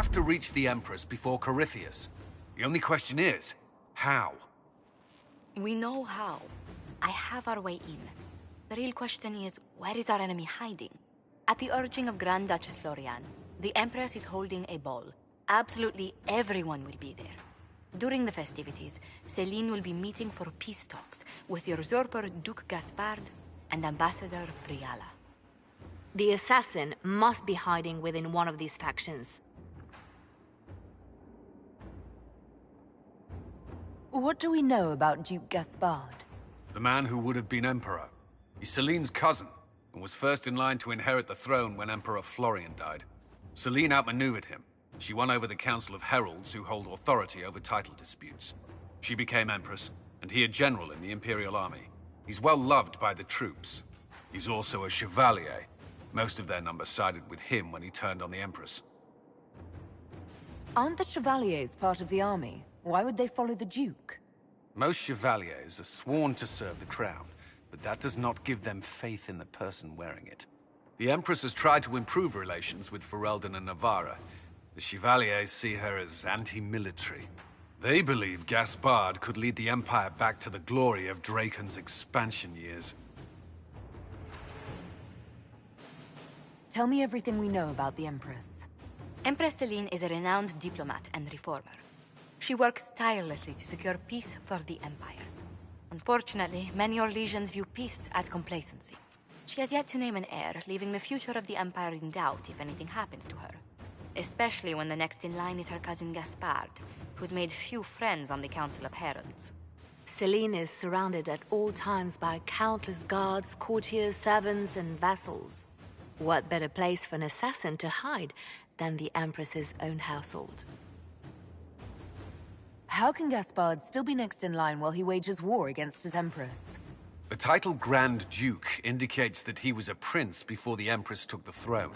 have to reach the Empress before Corypheus. The only question is, how? We know how. I have our way in. The real question is, where is our enemy hiding? At the urging of Grand Duchess Florian, the Empress is holding a ball. Absolutely everyone will be there. During the festivities, Celine will be meeting for peace talks with usurper Duke Gaspard and Ambassador Briala. The assassin must be hiding within one of these factions. What do we know about Duke Gaspard? The man who would have been Emperor. He's Celine's cousin, and was first in line to inherit the throne when Emperor Florian died. Celine outmaneuvered him. She won over the Council of Heralds, who hold authority over title disputes. She became Empress, and he a general in the Imperial Army. He's well loved by the troops. He's also a Chevalier. Most of their number sided with him when he turned on the Empress. Aren't the Chevaliers part of the army? Why would they follow the Duke? Most Chevaliers are sworn to serve the crown, but that does not give them faith in the person wearing it. The Empress has tried to improve relations with Ferelden and Navarra. The Chevaliers see her as anti-military. They believe Gaspard could lead the Empire back to the glory of Draken's expansion years. Tell me everything we know about the Empress. Empress Celine is a renowned diplomat and reformer. She works tirelessly to secure peace for the Empire. Unfortunately, many Orlesians view peace as complacency. She has yet to name an heir, leaving the future of the Empire in doubt if anything happens to her. Especially when the next in line is her cousin Gaspard, who's made few friends on the Council of Heralds. Celine is surrounded at all times by countless guards, courtiers, servants, and vassals. What better place for an assassin to hide than the Empress's own household? How can Gaspard still be next in line while he wages war against his Empress? The title Grand Duke indicates that he was a prince before the Empress took the throne.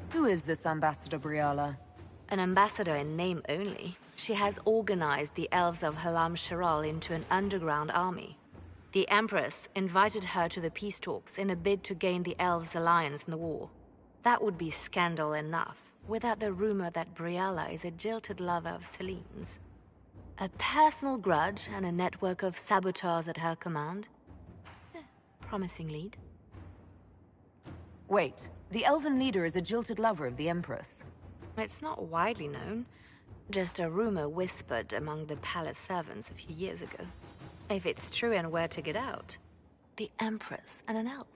Who is this Ambassador Briala? An ambassador in name only. She has organized the elves of Halam Sharal into an underground army. The Empress invited her to the peace talks in a bid to gain the elves' alliance in the war. That would be scandal enough, without the rumor that Briala is a jilted lover of Celine's. A personal grudge and a network of saboteurs at her command. Promising lead. Wait, the elven leader is a jilted lover of the Empress. It's not widely known. Just a rumor whispered among the palace servants a few years ago. If it's true and were to get out, the Empress and an elf.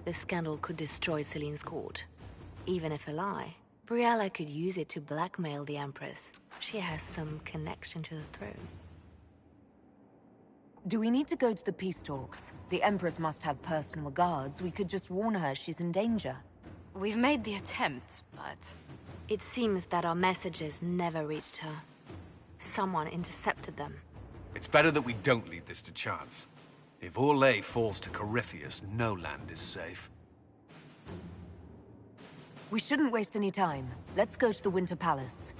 The scandal could destroy Celine's court. Even if a lie, Briala could use it to blackmail the Empress. She has some connection to the throne. Do we need to go to the peace talks? The Empress must have personal guards. We could just warn her she's in danger. We've made the attempt, but... It seems that our messages never reached her. Someone intercepted them. It's better that we don't leave this to chance. If Orlais falls to Corypheus, no land is safe. We shouldn't waste any time. Let's go to the Winter Palace.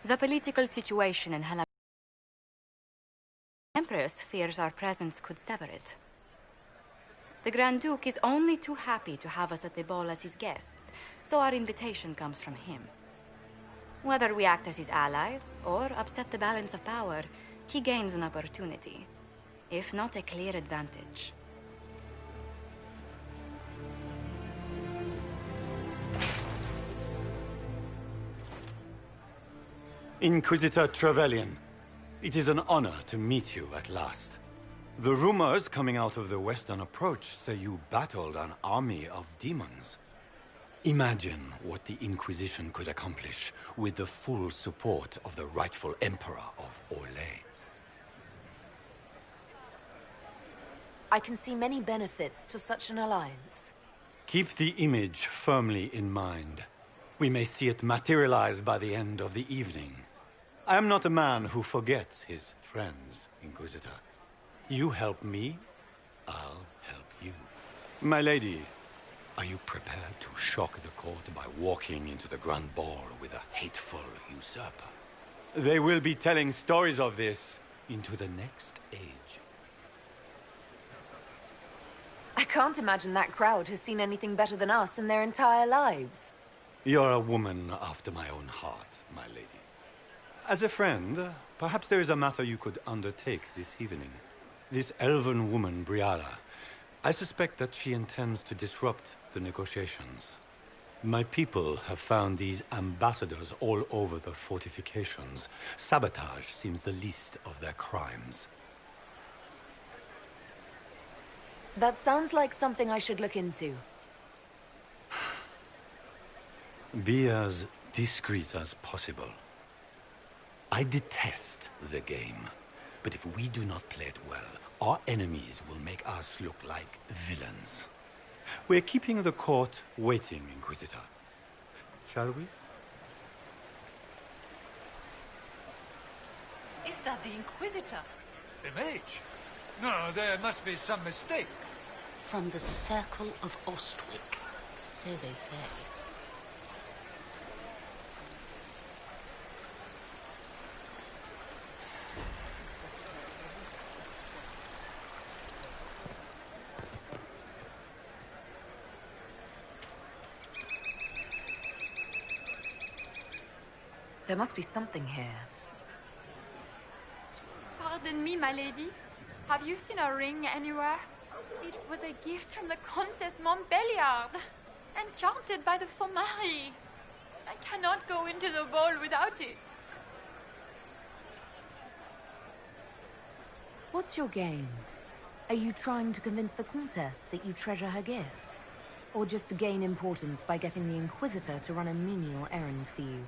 The political situation in Halam... Empress fears our presence could sever it. The Grand Duke is only too happy to have us at the ball as his guests, so our invitation comes from him. Whether we act as his allies or upset the balance of power, he gains an opportunity, if not a clear advantage. Inquisitor Trevelyan, it is an honor to meet you at last. The rumors coming out of the Western Approach say you battled an army of demons. Imagine what the Inquisition could accomplish with the full support of the rightful Emperor of Orlais. I can see many benefits to such an alliance. Keep the image firmly in mind. We may see it materialize by the end of the evening. I am not a man who forgets his friends, Inquisitor. You help me, I'll help you. My lady, are you prepared to shock the court by walking into the Grand Ball with a hateful usurper? They will be telling stories of this into the next age. I can't imagine that crowd has seen anything better than us in their entire lives. You're a woman after my own heart, my lady. As a friend, perhaps there is a matter you could undertake this evening. This elven woman, Briala, I suspect that she intends to disrupt the negotiations. My people have found these ambassadors all over the fortifications. Sabotage seems the least of their crimes. That sounds like something I should look into. Be as discreet as possible. I detest the game, but if we do not play it well, our enemies will make us look like villains. We're keeping the court waiting, Inquisitor. Shall we? Is that the Inquisitor? The mage? No, there must be some mistake. From the Circle of Ostwick, so they say. There must be something here. Pardon me, my lady. Have you seen a ring anywhere? It was a gift from the Countess Montbelliard, enchanted by the Fomari. I cannot go into the ball without it. What's your game? Are you trying to convince the Countess that you treasure her gift? Or just to gain importance by getting the Inquisitor to run a menial errand for you?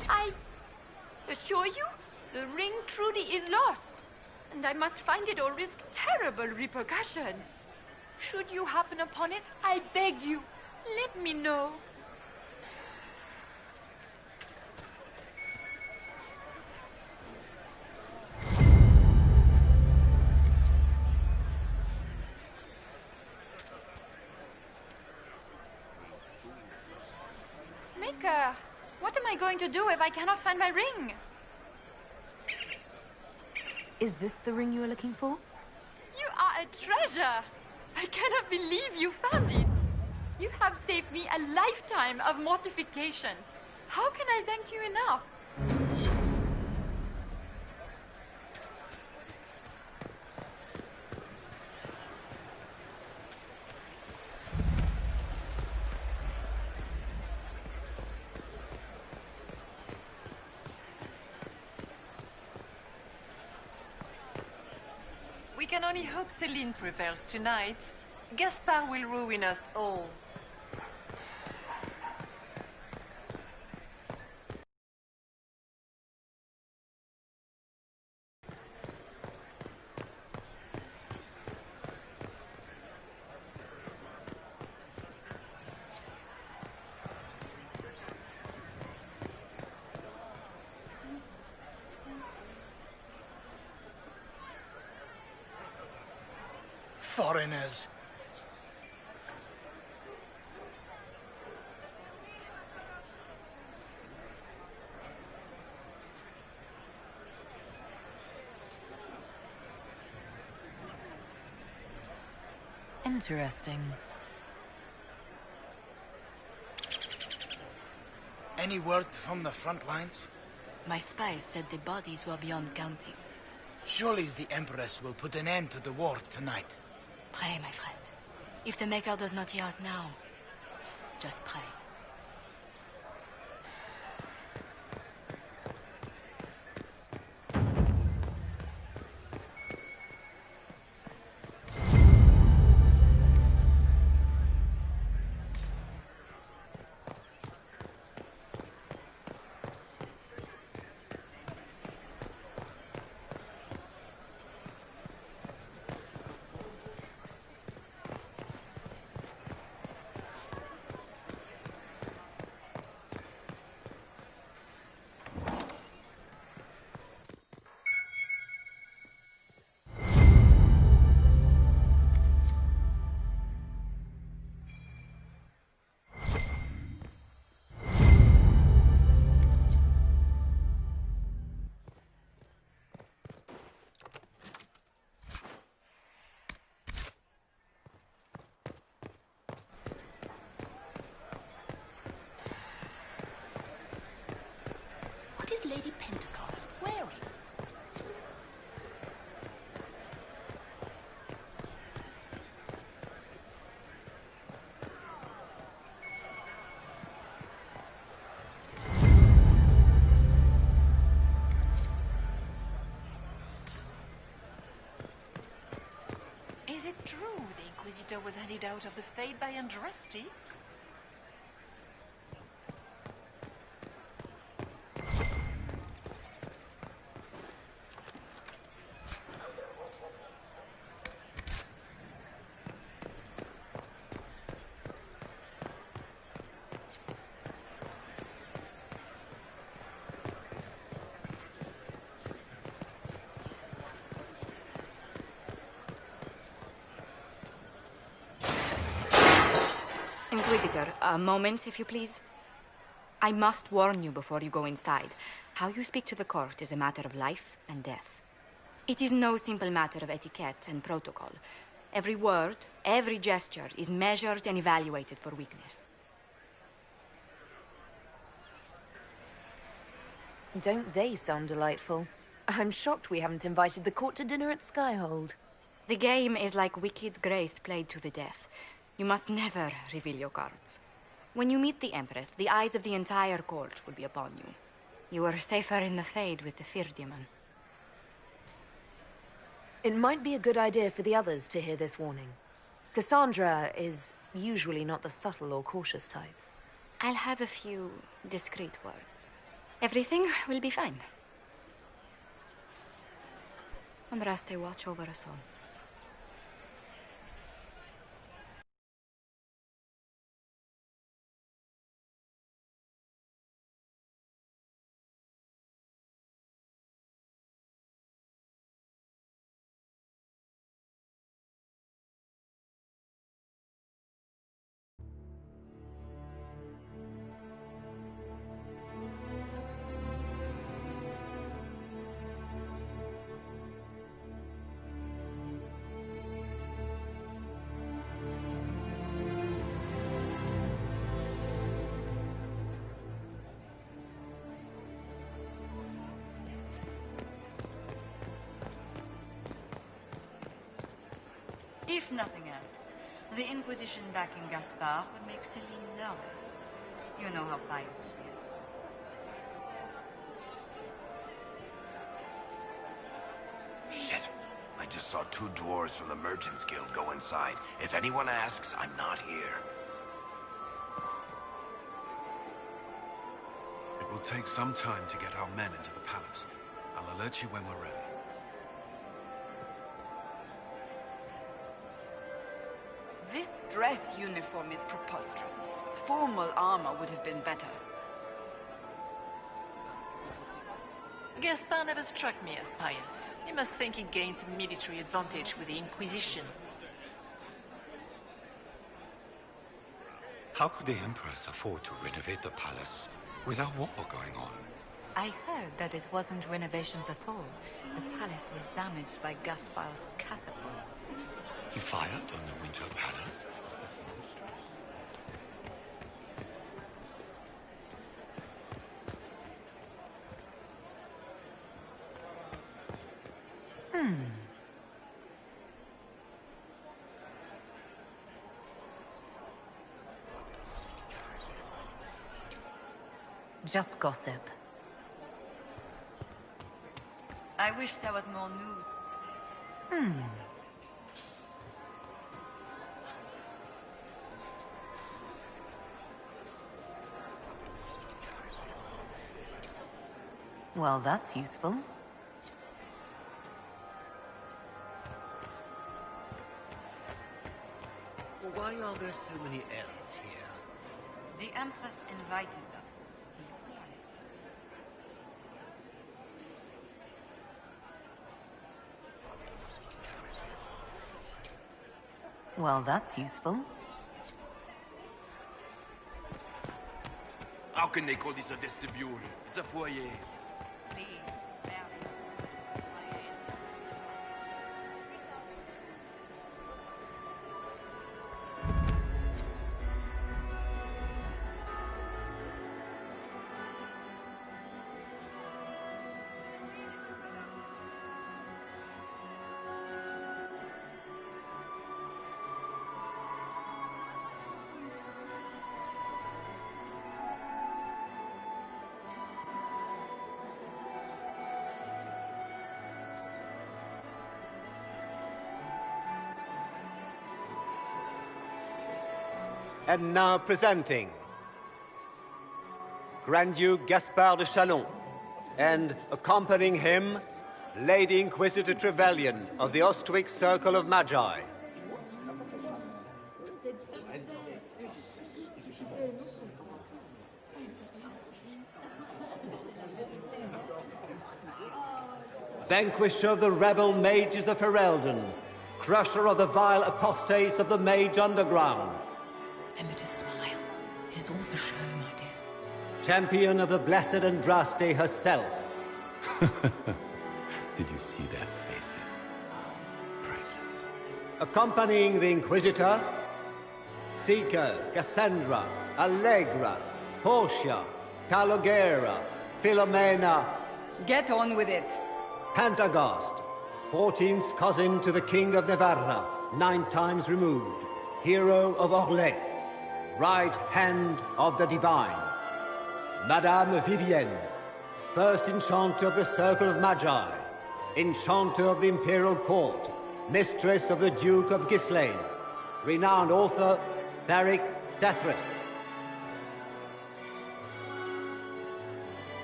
I assure you, the ring truly is lost, and I must find it or risk terrible repercussions. Should you happen upon it, I beg you, let me know. Maker, what am I going to do if I cannot find my ring? Is this the ring you were looking for? You are a treasure! I cannot believe you found it! You have saved me a lifetime of mortification. How can I thank you enough? We can only hope Celine prevails tonight. Gaspard will ruin us all. Foreigners. Interesting. Any word from the front lines? My spies said the bodies were beyond counting. Surely the Empress will put an end to the war tonight. Pray, my friend. If the Maker does not hear us now, just pray. What is Lady Pentecost wearing? Is it true the Inquisitor was handed out of the Fade by Andraste? Inquisitor, a moment, if you please. I must warn you before you go inside. How you speak to the court is a matter of life and death. It is no simple matter of etiquette and protocol. Every word, every gesture is measured and evaluated for weakness. Don't they sound delightful? I'm shocked we haven't invited the court to dinner at Skyhold. The game is like Wicked Grace played to the death. You must never reveal your cards. When you meet the Empress, the eyes of the entire court will be upon you. You are safer in the Fade with the Fear Demon. It might be a good idea for the others to hear this warning. Cassandra is usually not the subtle or cautious type. I'll have a few discreet words. Everything will be fine. Andraste, watch over us all. If nothing else, the Inquisition backing Gaspard would make Celine nervous. You know how pious she is. Shit. I just saw two dwarves from the Merchants Guild go inside. If anyone asks, I'm not here. It will take some time to get our men into the palace. I'll alert you when we're ready. This dress uniform is preposterous. Formal armor would have been better. Gaspard never struck me as pious. He must think he gains military advantage with the Inquisition. How could the Empress afford to renovate the palace with a war going on? I heard that it wasn't renovations at all. The palace was damaged by Gaspard's catapults. He fired on the Winter Palace? That's monstrous. just gossip. I wish there was more news. Well, that's useful. Why are there so many elves here? The Empress invited them. Be quiet. Well, that's useful. How can they call this a vestibule? It's a foyer. Please, spare me. And now presenting Grand Duke Gaspard de Chalon, and accompanying him, Lady Inquisitor Trevelyan of the Ostwick Circle of Magi. Vanquisher of the rebel mages of Ferelden, crusher of the vile apostates of the Mage Underground. Remember to smile. This is all for show, my dear. Champion of the Blessed Andraste herself. Did you see their faces? Priceless. Accompanying the Inquisitor, Seeker, Cassandra, Allegra, Portia, Calogera, Philomena. Get on with it. Pantagast, 14th cousin to the King of Navarra, 9 times removed, hero of Orlais, right hand of the Divine. Madame Vivienne, first enchanter of the Circle of Magi, enchanter of the Imperial Court, mistress of the Duke of Ghislaine, renowned author Beric Dethras.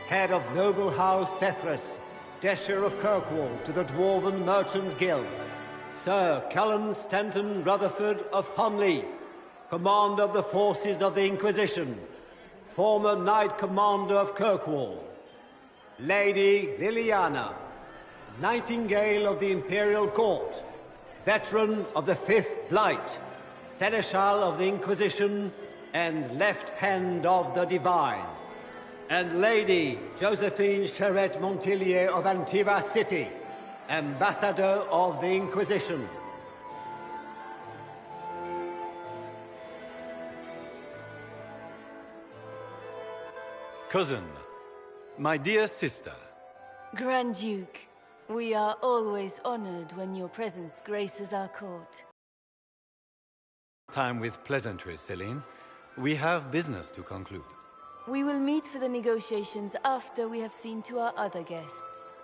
Head of noble house Dethras, Desher of Kirkwall to the Dwarven Merchants Guild. Sir Callum Stanton Rutherford of Honleith, commander of the forces of the Inquisition, former Knight Commander of Kirkwall. Lady Liliana, Nightingale of the Imperial Court, veteran of the Fifth Blight, Seneschal of the Inquisition, and Left Hand of the Divine. And Lady Josephine Charette Montillier of Antiva City, Ambassador of the Inquisition. Cousin, my dear sister. Grand Duke, we are always honored when your presence graces our court. Time with pleasantries, Celine. We have business to conclude. We will meet for the negotiations after we have seen to our other guests.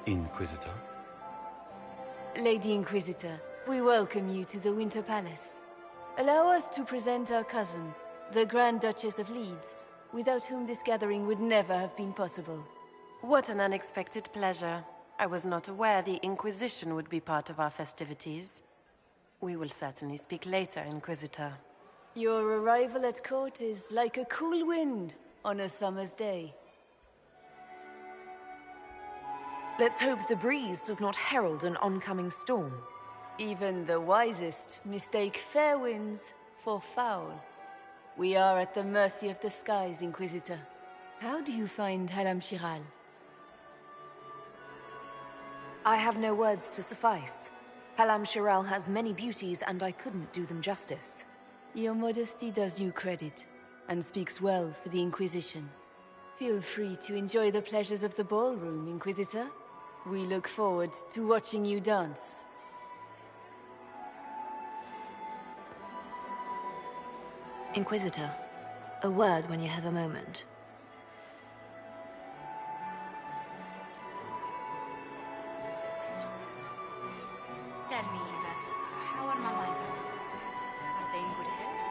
Inquisitor? Lady Inquisitor, we welcome you to the Winter Palace. Allow us to present our cousin, the Grand Duchess of Leeds, without whom this gathering would never have been possible. What an unexpected pleasure. I was not aware the Inquisition would be part of our festivities. We will certainly speak later, Inquisitor. Your arrival at court is like a cool wind on a summer's day. Let's hope the breeze does not herald an oncoming storm. Even the wisest mistake fair winds for foul. We are at the mercy of the skies, Inquisitor. How do you find Halam Shiral? I have no words to suffice. Halam Shiral has many beauties, and I couldn't do them justice. Your modesty does you credit, and speaks well for the Inquisition. Feel free to enjoy the pleasures of the ballroom, Inquisitor. We look forward to watching you dance. Inquisitor, a word when you have a moment. Tell me, Yvette, how are Mama and Papa? Are they in good health?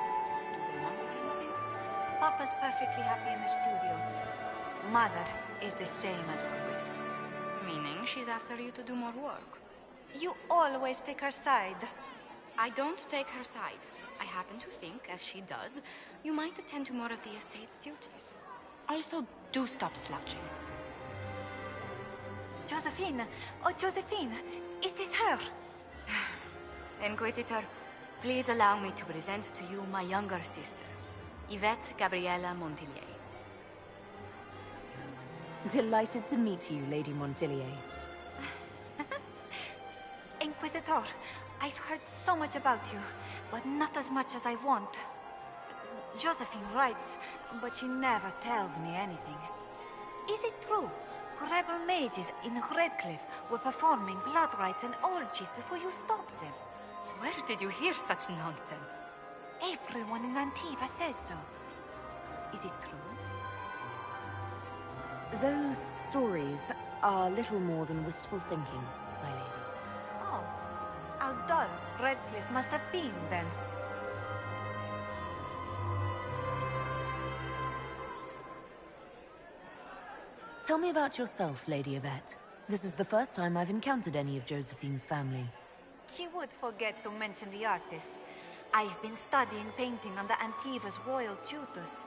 Do they want for anything? Papa's perfectly happy in the studio. Mother is the same as always. Meaning she's after you to do more work. You always take her side. I don't take her side. I happen to think, as she does, you might attend to more of the estate's duties. Also, do stop slouching. Josephine! Oh, Josephine! Is this her? Inquisitor, please allow me to present to you my younger sister, Yvette Gabriella Montilyet. Delighted to meet you, Lady Montilyet. Inquisitor, I've heard so much about you, but not as much as I want. Josephine writes, but she never tells me anything. Is it true? Rebel mages in Redcliffe were performing blood rites and orgies before you stopped them. Where did you hear such nonsense? Everyone in Antiva says so. Is it true? Those stories are little more than wistful thinking, my lady. Oh, how dull Redcliffe must have been then. Tell me about yourself, Lady Yvette. This is the first time I've encountered any of Josephine's family. She would forget to mention the artists. I've been studying painting under Antiva's royal tutors.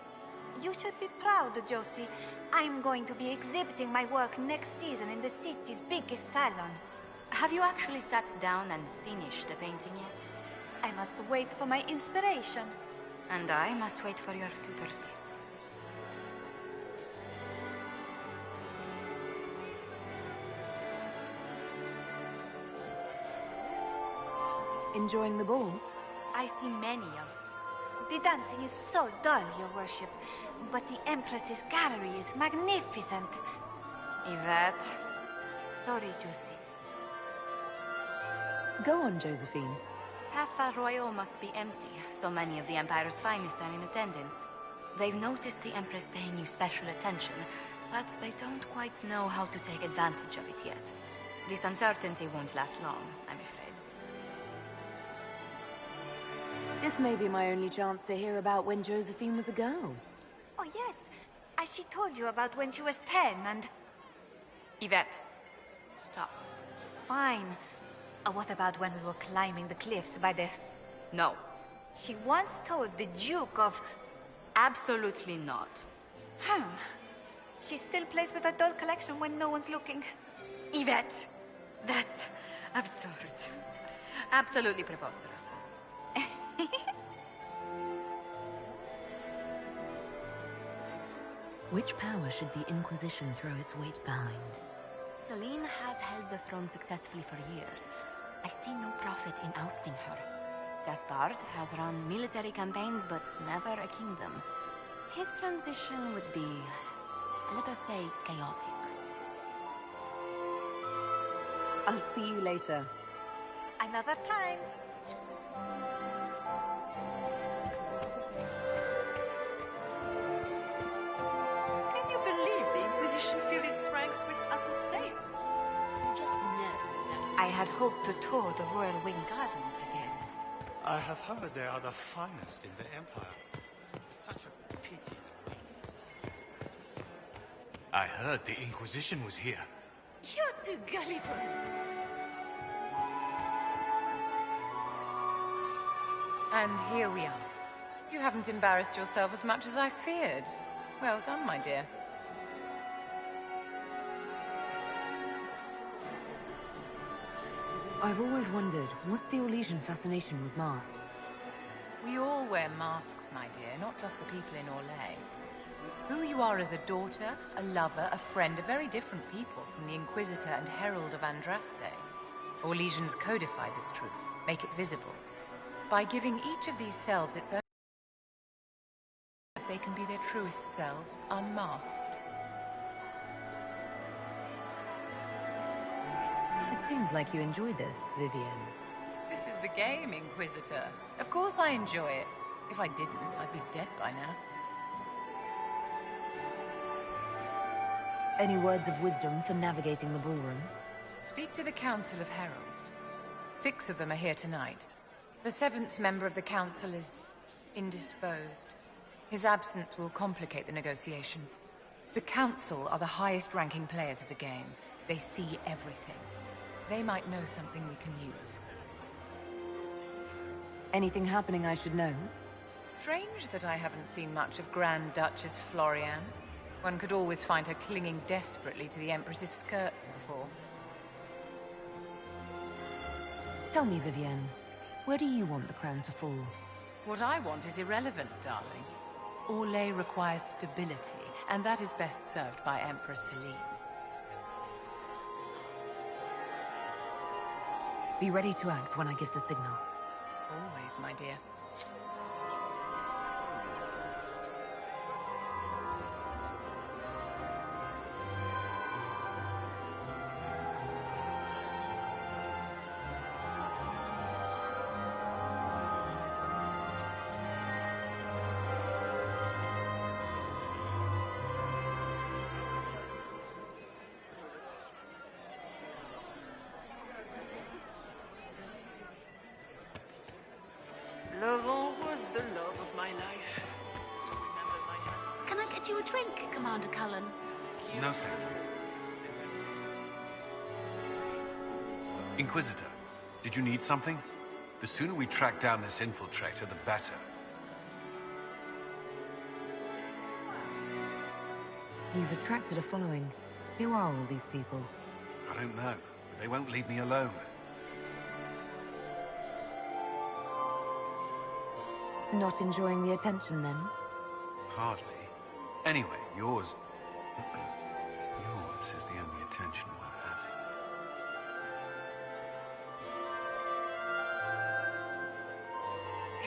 You should be proud, Josie. I'm going to be exhibiting my work next season in the city's biggest salon. Have you actually sat down and finished the painting yet? I must wait for my inspiration. And I must wait for your tutor's paints. Enjoying the ball? I see many of. The dancing is so dull, Your Worship. But the Empress's gallery is magnificent. Yvette. Sorry, Josie. Go on, Josephine. Half Royal must be empty. So many of the Empire's finest are in attendance. They've noticed the Empress paying you special attention, but they don't quite know how to take advantage of it yet. This uncertainty won't last long, I'm afraid. This may be my only chance to hear about when Josephine was a girl. Oh, yes. As she told you about when she was 10 and... Yvette, stop. Fine. What about when we were climbing the cliffs by the... No. She once told the Duke of... Absolutely not. She still plays with her doll collection when no one's looking. Yvette, that's absurd. Absolutely preposterous. Which power should the Inquisition throw its weight behind? Celine has held the throne successfully for years. I see no profit in ousting her. Gaspard has run military campaigns, but never a kingdom. His transition would be, let us say, chaotic. I'll see you later. Another time. Can you believe the Inquisition filled its ranks with apostates? You just know that I had hoped to tour the Royal Wing Gardens again. I have heard they are the finest in the Empire. Such a pity they leave. I heard the Inquisition was here. You're too gullible. And here we are. You haven't embarrassed yourself as much as I feared. Well done, my dear. I've always wondered, what's the Orlesian fascination with masks? We all wear masks, my dear, not just the people in Orlais. Who you are as a daughter, a lover, a friend are very different people from the Inquisitor and Herald of Andraste. Orlesians codify this truth, make it visible. By giving each of these selves its own... if they can be their truest selves, unmasked. It seems like you enjoy this, Vivienne. This is the game, Inquisitor. Of course I enjoy it. If I didn't, I'd be dead by now. Any words of wisdom for navigating the ballroom? Speak to the Council of Heralds. 6 of them are here tonight. The 7th member of the Council is indisposed. His absence will complicate the negotiations. The Council are the highest-ranking players of the game. They see everything. They might know something we can use. Anything happening I should know? Strange that I haven't seen much of Grand Duchess Florian. One could always find her clinging desperately to the Empress's skirts before. Tell me, Vivienne, where do you want the crown to fall? What I want is irrelevant, darling. Orlais requires stability, and that is best served by Empress Celine. Be ready to act when I give the signal. Always, my dear. Laurent was the love of my life. Can I get you a drink, Commander Cullen? No, thank you. Inquisitor, did you need something? The sooner we track down this infiltrator, the better. You've attracted a following. Who are all these people? I don't know, but they won't leave me alone. Not enjoying the attention, then? Hardly. Anyway, yours is the only attention worth having.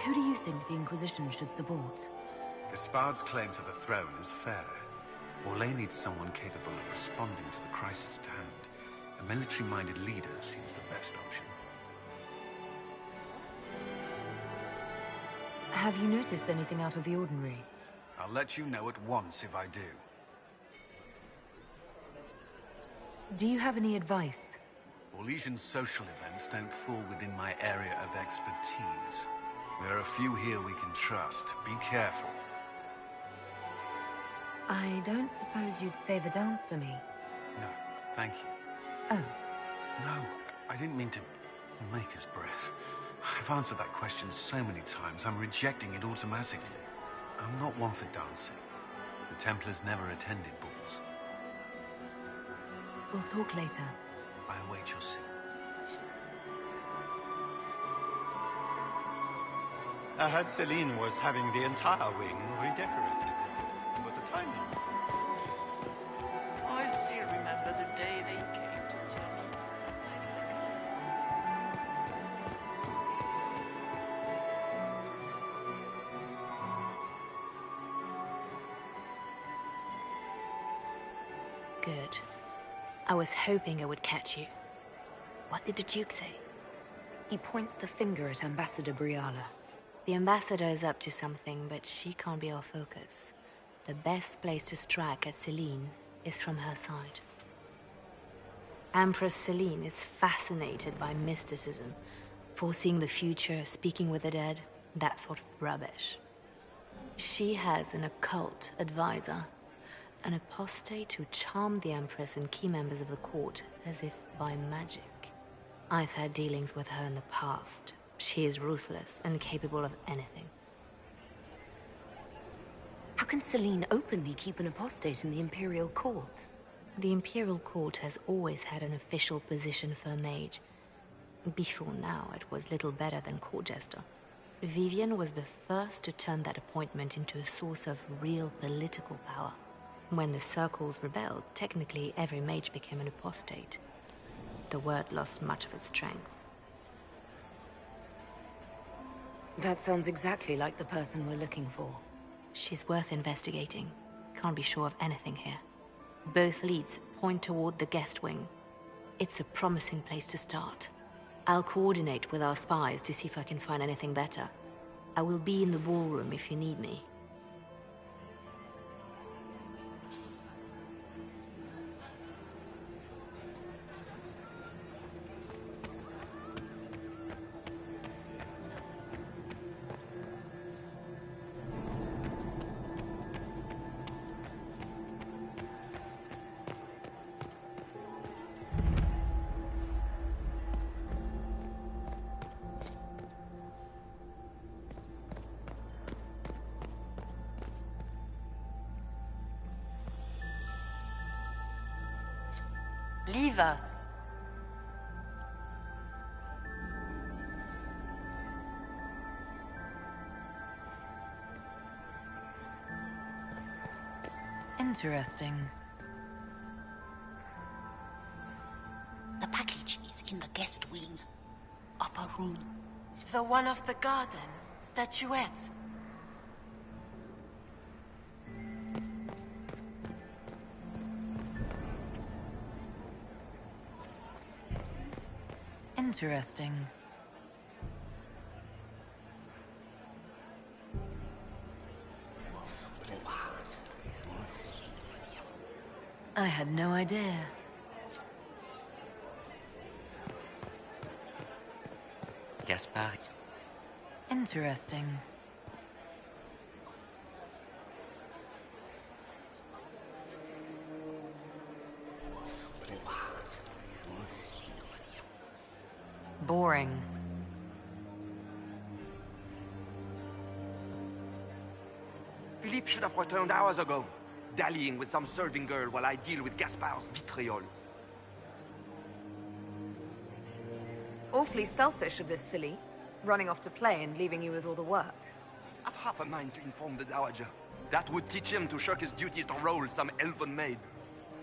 Who do you think the Inquisition should support? Gaspard's claim to the throne is fair. Orlais needs someone capable of responding to the crisis at hand. A military-minded leader seems the best option. Have you noticed anything out of the ordinary? I'll let you know at once if I do. Do you have any advice? Orlesian social events don't fall within my area of expertise. There are a few here we can trust. Be careful. I don't suppose you'd save a dance for me? No, thank you. Oh. No, I didn't mean to make us breath. I've answered that question so many times, I'm rejecting it automatically. I'm not one for dancing. The Templars never attended balls. We'll talk later. I await your signal. I heard Celine was having the entire wing redecorated, but the timing was atrocious. I still remember the day they came to tell me. Good. I was hoping I would catch you. What did the Duke say? He points the finger at Ambassador Briala. The Ambassador is up to something, but she can't be our focus. The best place to strike at Celine is from her side. Empress Celine is fascinated by mysticism, foreseeing the future, speaking with the dead, that sort of rubbish. She has an occult advisor, an apostate who charmed the Empress and key members of the court as if by magic. I've had dealings with her in the past. She is ruthless and capable of anything. How can Celine openly keep an apostate in the Imperial Court? The Imperial Court has always had an official position for a mage. Before now, it was little better than court jester. Vivienne was the first to turn that appointment into a source of real political power. When the Circles rebelled, technically every mage became an apostate. The word lost much of its strength. That sounds exactly like the person we're looking for. She's worth investigating. Can't be sure of anything here. Both leads point toward the guest wing. It's a promising place to start. I'll coordinate with our spies to see if I can find anything better. I will be in the ballroom if you need me. Leave us. Interesting. The package is in the guest wing. Upper room. The one of the garden. Statuette. Interesting. I had no idea. Gaspard. Interesting. Boring. Philippe should have returned hours ago, dallying with some serving girl while I deal with Gaspard's vitriol. Awfully selfish of this filly, running off to play and leaving you with all the work. I've half a mind to inform the Dowager. That would teach him to shirk his duties to roll some elven maid.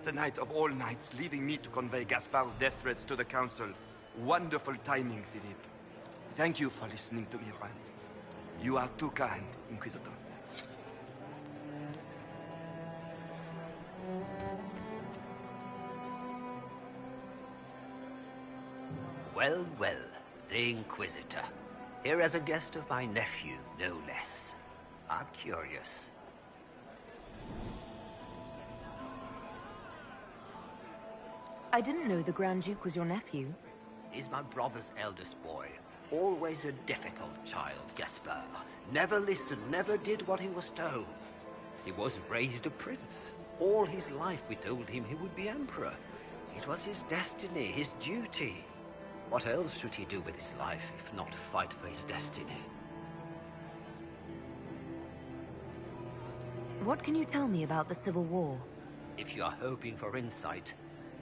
Tonight of all nights, leaving me to convey Gaspard's death threats to the Council. Wonderful timing, Philippe. Thank you for listening to me rant. You are too kind, Inquisitor. Well, well, the Inquisitor. Here as a guest of my nephew, no less. I'm curious. I didn't know the Grand Duke was your nephew. He's my brother's eldest boy. Always a difficult child, Gaspard. Never listened, never did what he was told. He was raised a prince. All his life we told him he would be emperor. It was his destiny, his duty. What else should he do with his life if not fight for his destiny? What can you tell me about the Civil War? If you are hoping for insight,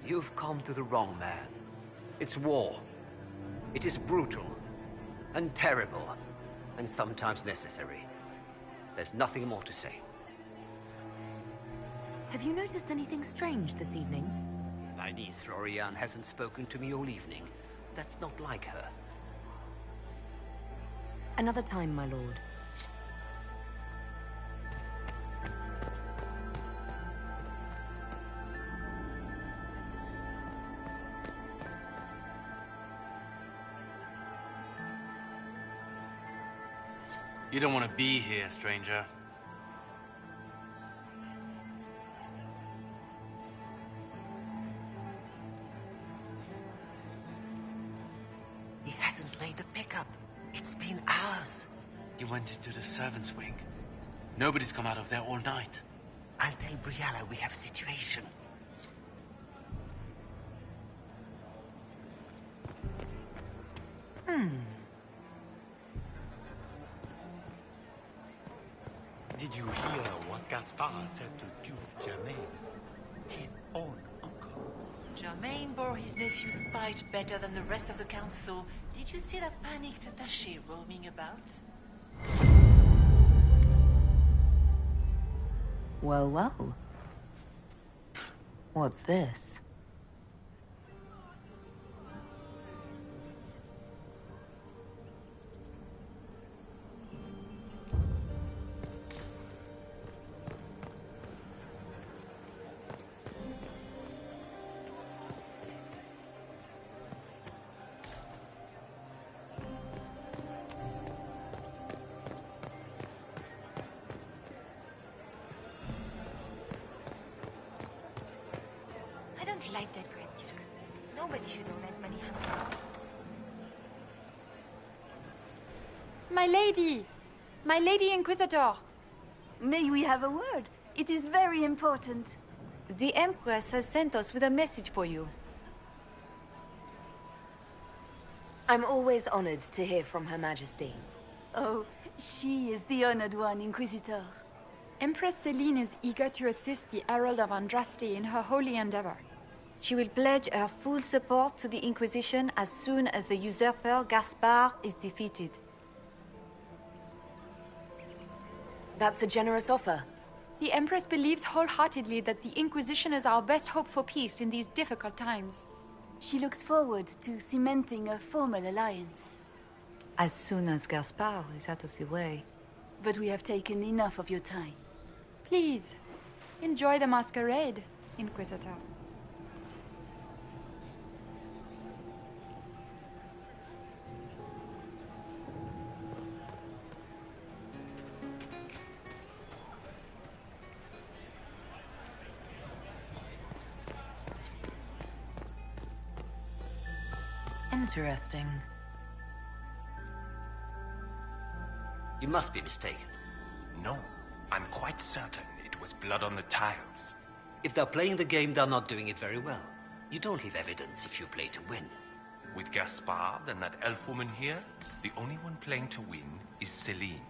you've come to the wrong man. It's war. It is brutal, and terrible, and sometimes necessary. There's nothing more to say. Have you noticed anything strange this evening? My niece Florian hasn't spoken to me all evening. That's not like her. Another time, my lord. You don't want to be here, stranger. He hasn't made the pickup. It's been hours. You went into the servants' wing. Nobody's come out of there all night. I'll tell Brianna we have a situation. Did you hear what Gaspard said to Duke Germain? His own uncle. Germain bore his nephew's spite better than the rest of the council. Did you see that panicked attaché roaming about? Well, well. What's this? don't like that, Grand Duke. Nobody should own as many hunters. My lady! My Lady Inquisitor! May we have a word? It is very important. The Empress has sent us with a message for you. I'm always honored to hear from Her Majesty. Oh, she is the honored one, Inquisitor. Empress Celine is eager to assist the Herald of Andraste in her holy endeavor. She will pledge her full support to the Inquisition as soon as the usurper Gaspard is defeated. That's a generous offer. The Empress believes wholeheartedly that the Inquisition is our best hope for peace in these difficult times. She looks forward to cementing a formal alliance. As soon as Gaspard is out of the way. But we have taken enough of your time. Please, enjoy the masquerade, Inquisitor. Interesting. You must be mistaken. No, I'm quite certain it was blood on the tiles. If they're playing the game, they're not doing it very well. You don't leave evidence if you play to win. With Gaspard and that elf woman here, the only one playing to win is Celine.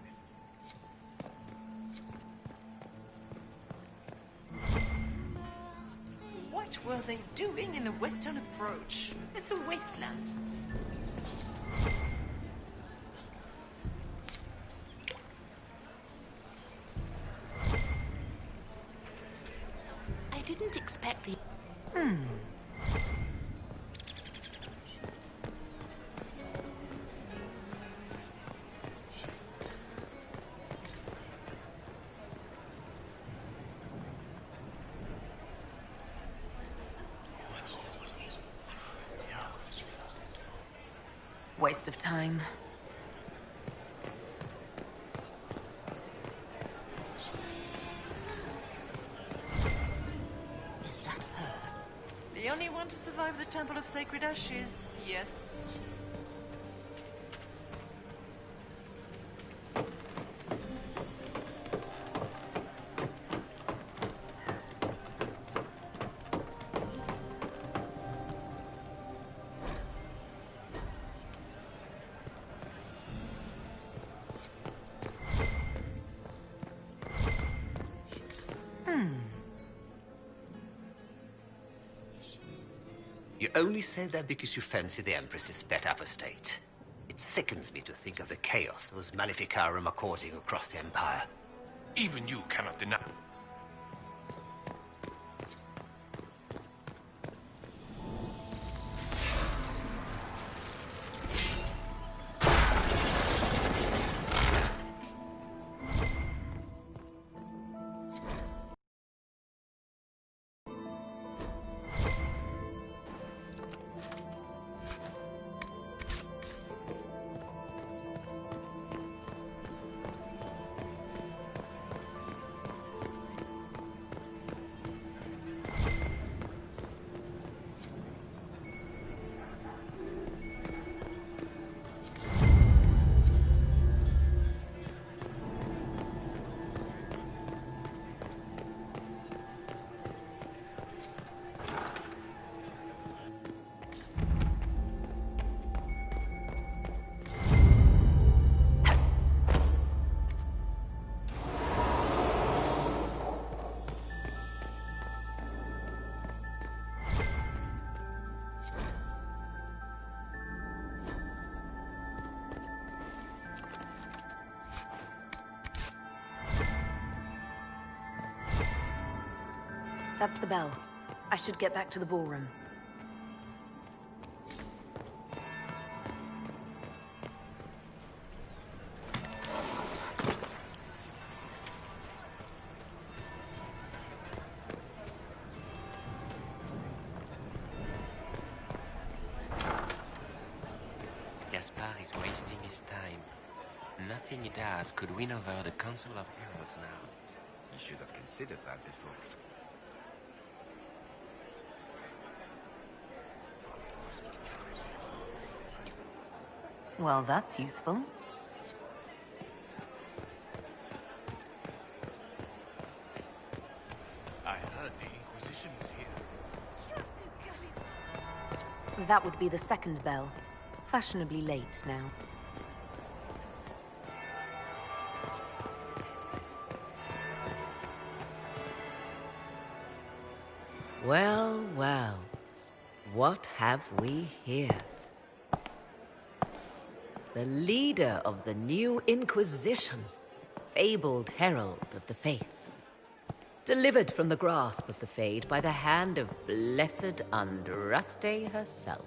What were they doing in the western approach? It's a wasteland. I didn't expect the... Waste of time. Is that her? The only one to survive the Temple of Sacred Ashes, yes. You only say that because you fancy the Empress's pet apostate. It sickens me to think of the chaos those Maleficarum are causing across the Empire. Even you cannot deny... That's the bell. I should get back to the ballroom. Gaspard is wasting his time. Nothing he does could win over the Council of Heralds now. You should have considered that before. Well, that's useful. I heard the Inquisition was here. That would be the second bell. Fashionably late now. Well, well. What have we here? The leader of the new Inquisition, fabled herald of the faith. Delivered from the grasp of the Fade by the hand of blessed Andraste herself.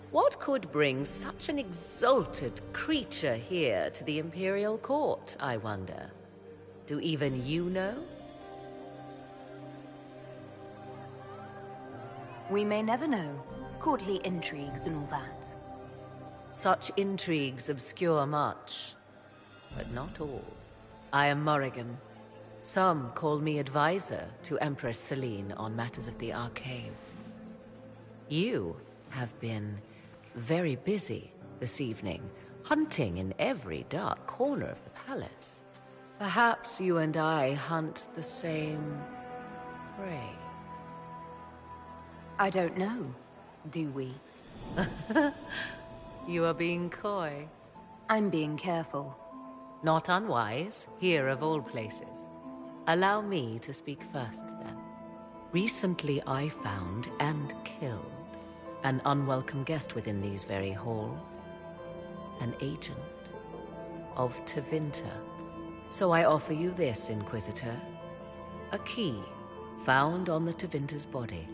What could bring such an exalted creature here to the Imperial Court, I wonder? Do even you know? We may never know. Courtly intrigues and all that. Such intrigues obscure much, but not all. I am Morrigan. Some call me advisor to Empress Celine on matters of the arcane. You have been very busy this evening, hunting in every dark corner of the palace. Perhaps you and I hunt the same prey. I don't know. Do we? You are being coy. I'm being careful. Not unwise, here of all places. Allow me to speak first, then. Recently I found and killed an unwelcome guest within these very halls. An agent of Tevinter. So I offer you this, Inquisitor. A key found on the Tevinter's body.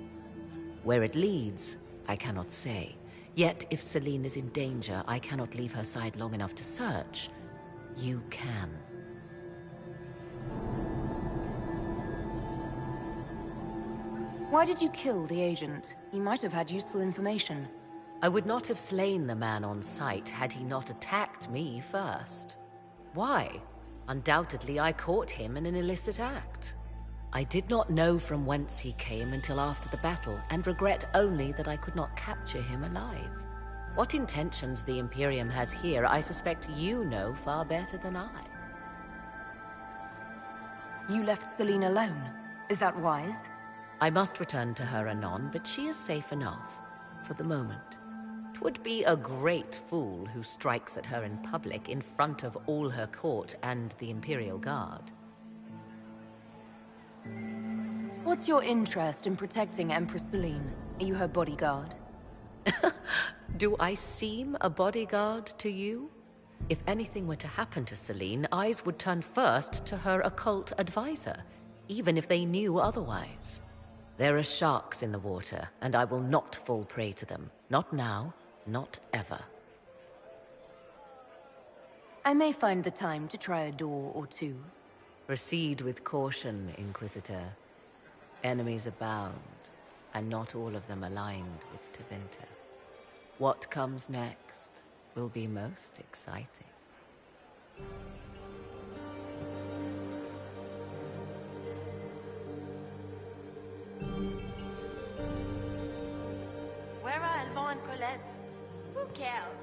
Where it leads, I cannot say. Yet, if Celine is in danger, I cannot leave her side long enough to search. You can. Why did you kill the agent? He might have had useful information. I would not have slain the man on sight had he not attacked me first. Why? Undoubtedly, I caught him in an illicit act. I did not know from whence he came until after the battle, and regret only that I could not capture him alive. What intentions the Imperium has here, I suspect you know far better than I. You left Celine alone. Is that wise? I must return to her anon, but she is safe enough, for the moment. 'Twould be a great fool who strikes at her in public in front of all her court and the Imperial Guard. What's your interest in protecting Empress Celine? Are you her bodyguard? Do I seem a bodyguard to you? If anything were to happen to Celine, eyes would turn first to her occult advisor, even if they knew otherwise. There are sharks in the water, and I will not fall prey to them. Not now, not ever. I may find the time to try a door or two. Proceed with caution, Inquisitor. Enemies abound, and not all of them aligned with Tevinter. What comes next will be most exciting. Where are Alban and Colette? Who cares?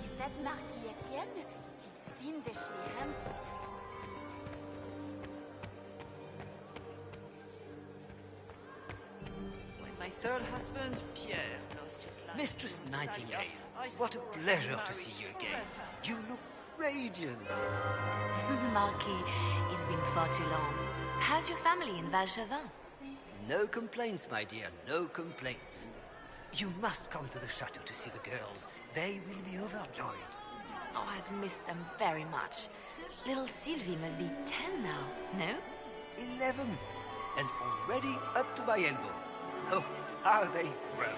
Is that Marquis Etienne? He's fiendishly handsome. When my third husband, Pierre, lost his life. Mistress Nightingale, what a pleasure to see you again. You look radiant. Marquis, it's been far too long. How's your family in Valchevin? No complaints, my dear, no complaints. You must come to the chateau to see the girls. They will be overjoyed. Oh, I've missed them very much. Little Sylvie must be 10 now, no? 11. And already up to my elbow. Oh, how they grow.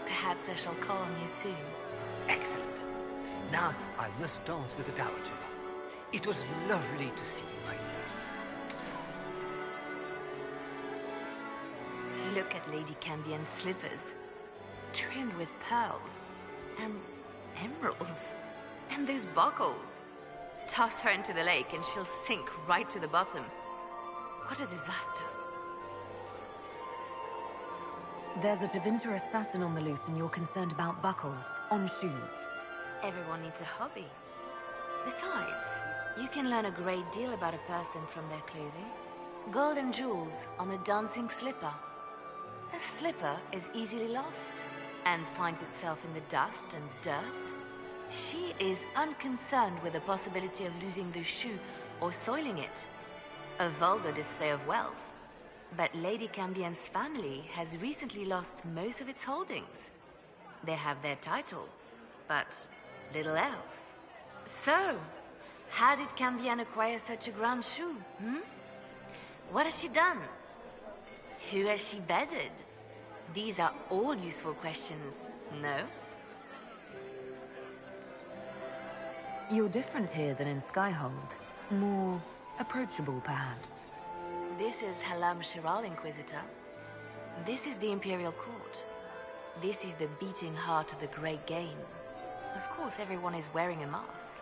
Perhaps I shall call on you soon. Excellent. Now I must dance with the Dowager. It was lovely to see you, my dear. Look at Lady Cambion's slippers. Trimmed with pearls. And emeralds. And those buckles. Toss her into the lake and she'll sink right to the bottom. What a disaster. There's a Tevinter assassin on the loose and you're concerned about buckles on shoes. Everyone needs a hobby. Besides, you can learn a great deal about a person from their clothing. Gold and jewels on a dancing slipper. A slipper is easily lost and finds itself in the dust and dirt. She is unconcerned with the possibility of losing the shoe or soiling it. A vulgar display of wealth. But Lady Cambien's family has recently lost most of its holdings. They have their title, but little else. So, how did Cambien acquire such a grand shoe, What has she done? Who has she bedded? These are all useful questions, no? You're different here than in Skyhold. More approachable, perhaps. This is Halam Shiral, Inquisitor. This is the Imperial Court. This is the beating heart of the Great Game. Of course, everyone is wearing a mask.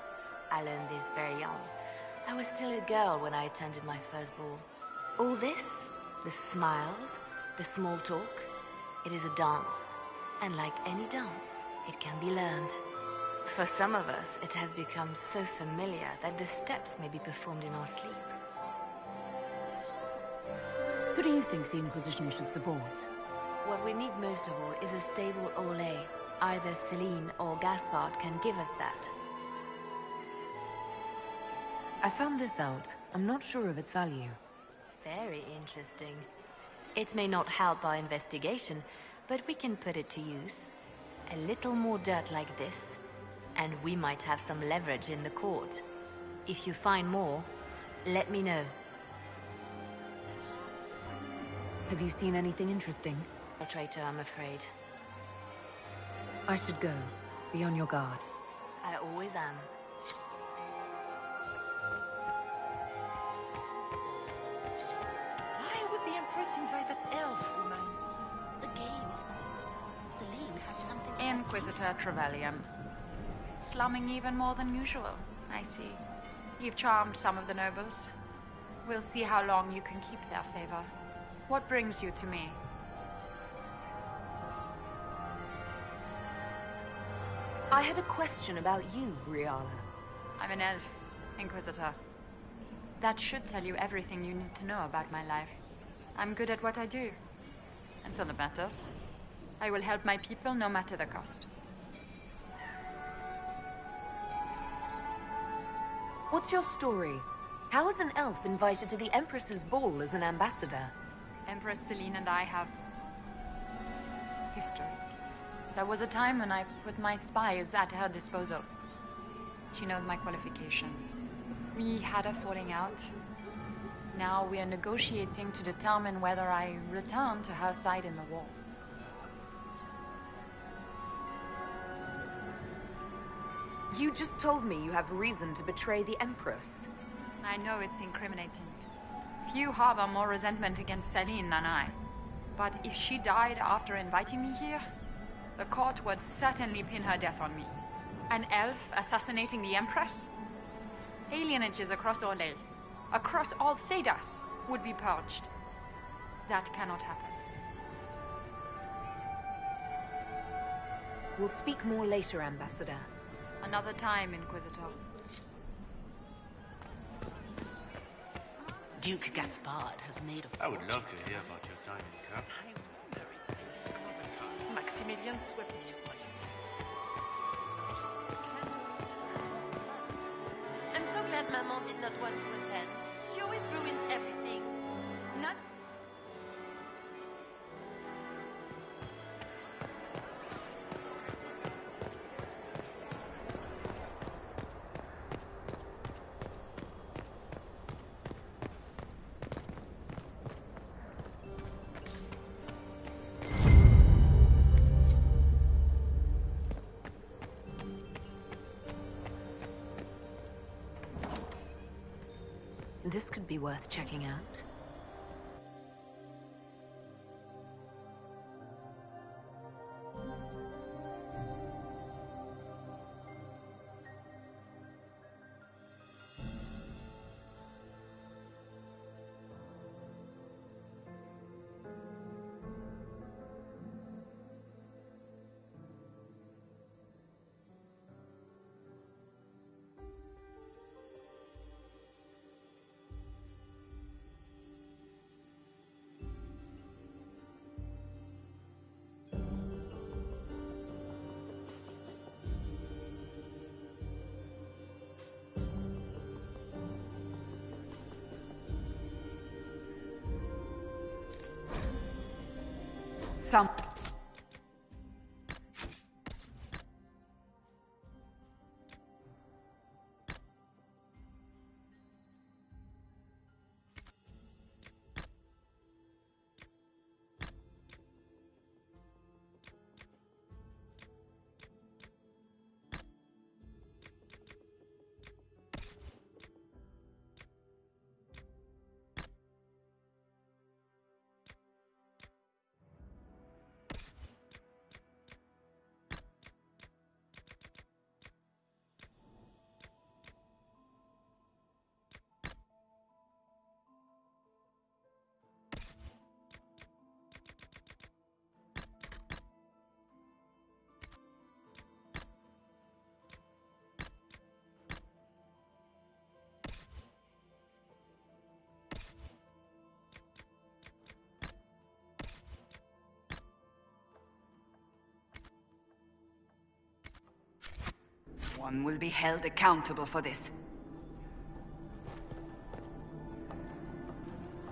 I learned this very young. I was still a girl when I attended my first ball. All this, the smiles, the small talk, it is a dance. And like any dance, it can be learned. For some of us, it has become so familiar that the steps may be performed in our sleep. Who do you think the Inquisition should support? What we need most of all is a stable Orlais. Either Celine or Gaspard can give us that. I found this out. I'm not sure of its value. Very interesting. It may not help our investigation, but we can put it to use. A little more dirt like this, and we might have some leverage in the court. If you find more, let me know. Have you seen anything interesting? A traitor, I'm afraid. I should go. Be on your guard. I always am. Why would the Empress invite that elf woman? The game, of course. Celine has something... Inquisitor Trevelyan. Slumming even more than usual, I see. You've charmed some of the nobles. We'll see how long you can keep their favor. What brings you to me? I had a question about you, Riala. I'm an elf, Inquisitor. That should tell you everything you need to know about my life. I'm good at what I do. And so that matters. I will help my people no matter the cost. What's your story? How is an elf invited to the Empress's ball as an ambassador? Empress Celine and I have... history. There was a time when I put my spies at her disposal. She knows my qualifications. We had a falling out. Now we are negotiating to determine whether I return to her side in the war. You just told me you have reason to betray the Empress. I know it's incriminating. Few harbor more resentment against Celine than I. But if she died after inviting me here, the court would certainly pin her death on me. An elf assassinating the Empress? Alienages across Orlais, across all Thedas, would be purged. That cannot happen. We'll speak more later, Ambassador. Another time, Inquisitor. Duke Gaspard has made a... I would love to hear about your time in Cup. Maximilian swept me for you. I'm so glad Maman did not want to attend. She always ruins everything. Not... This could be worth checking out. One will be held accountable for this.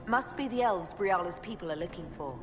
Must be the elves Briala's people are looking for.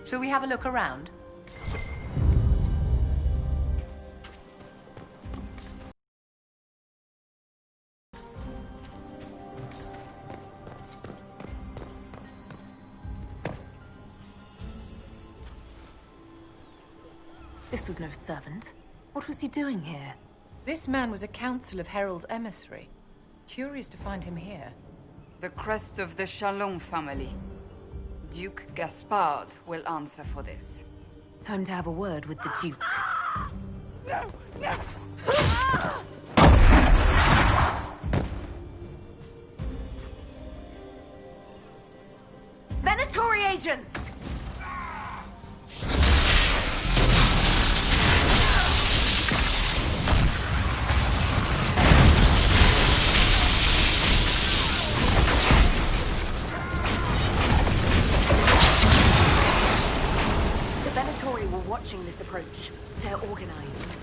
Shall we have a look around? This was no servant. What was he doing here? This man was a council of Herald's emissary. Curious to find him here. The crest of the Chalon family. Duke Gaspard will answer for this. Time to have a word with the Duke. No! No! Venatori agents! Watching this approach. They're organized.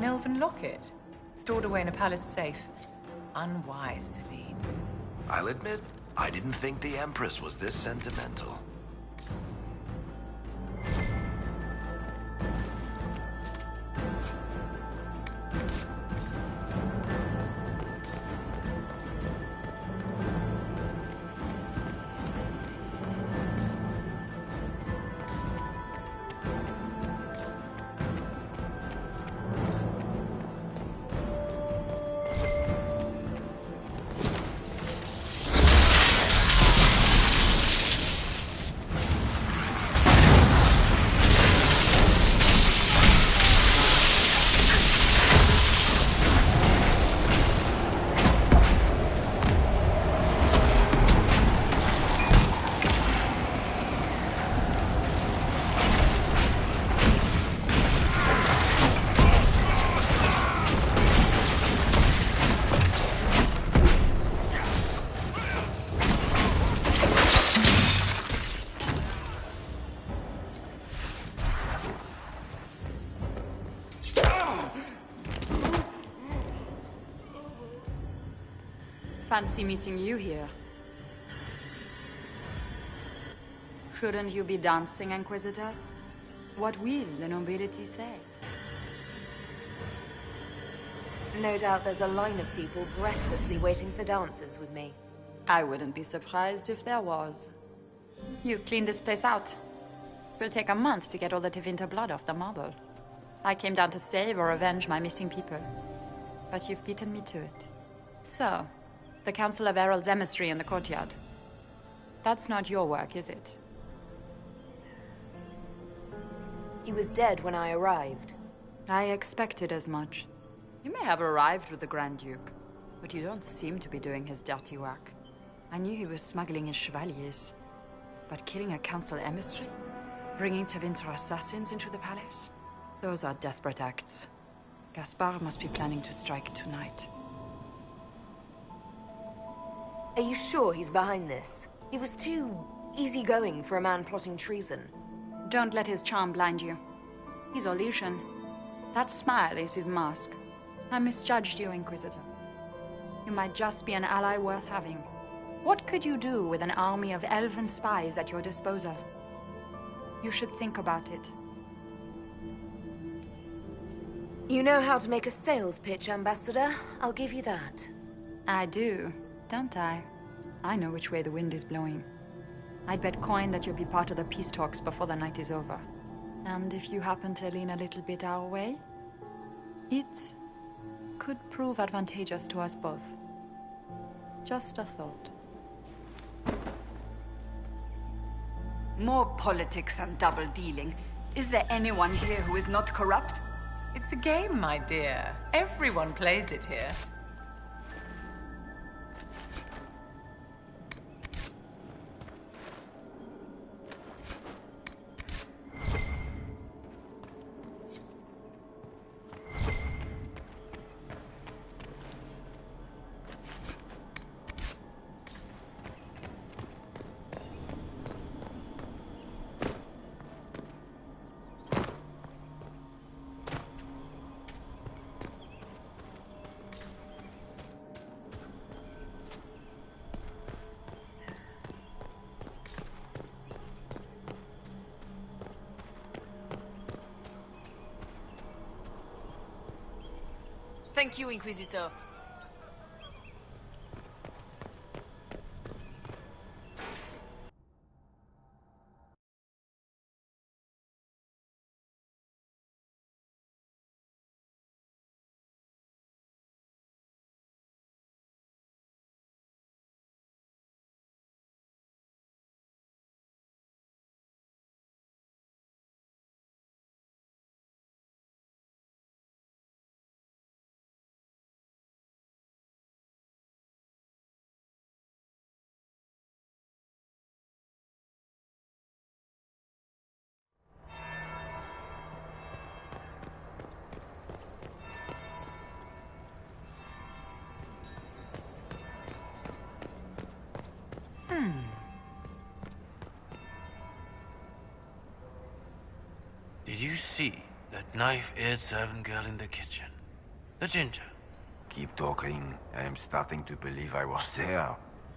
An elven locket, stored away in a palace safe. Unwise, Celine. I'll admit, I didn't think the Empress was this sentimental. Fancy meeting you here. Shouldn't you be dancing, Inquisitor? What will the nobility say? No doubt there's a line of people breathlessly waiting for dances with me. I wouldn't be surprised if there was. You cleaned this place out. It'll take a month to get all the Tevinter blood off the marble. I came down to save or avenge my missing people. But you've beaten me to it. So, the Council of Herald's emissary in the courtyard. That's not your work, is it? He was dead when I arrived. I expected as much. You may have arrived with the Grand Duke, but you don't seem to be doing his dirty work. I knew he was smuggling his chevaliers, but killing a council emissary? Bringing Tevinter assassins into the palace? Those are desperate acts. Gaspard must be planning to strike tonight. Are you sure he's behind this? He was too easygoing for a man plotting treason. Don't let his charm blind you. He's Orlesian. That smile is his mask. I misjudged you, Inquisitor. You might just be an ally worth having. What could you do with an army of elven spies at your disposal? You should think about it. You know how to make a sales pitch, Ambassador. I'll give you that. I do, don't I? I know which way the wind is blowing. I'd bet coin that you'll be part of the peace talks before the night is over. And if you happen to lean a little bit our way, it could prove advantageous to us both. Just a thought. More politics and double-dealing. Is there anyone here who is not corrupt? It's the game, my dear. Everyone plays it here. Thank you, Inquisitor. Did you see that knife-eared servant girl in the kitchen? The ginger. Keep talking. I am starting to believe I was there.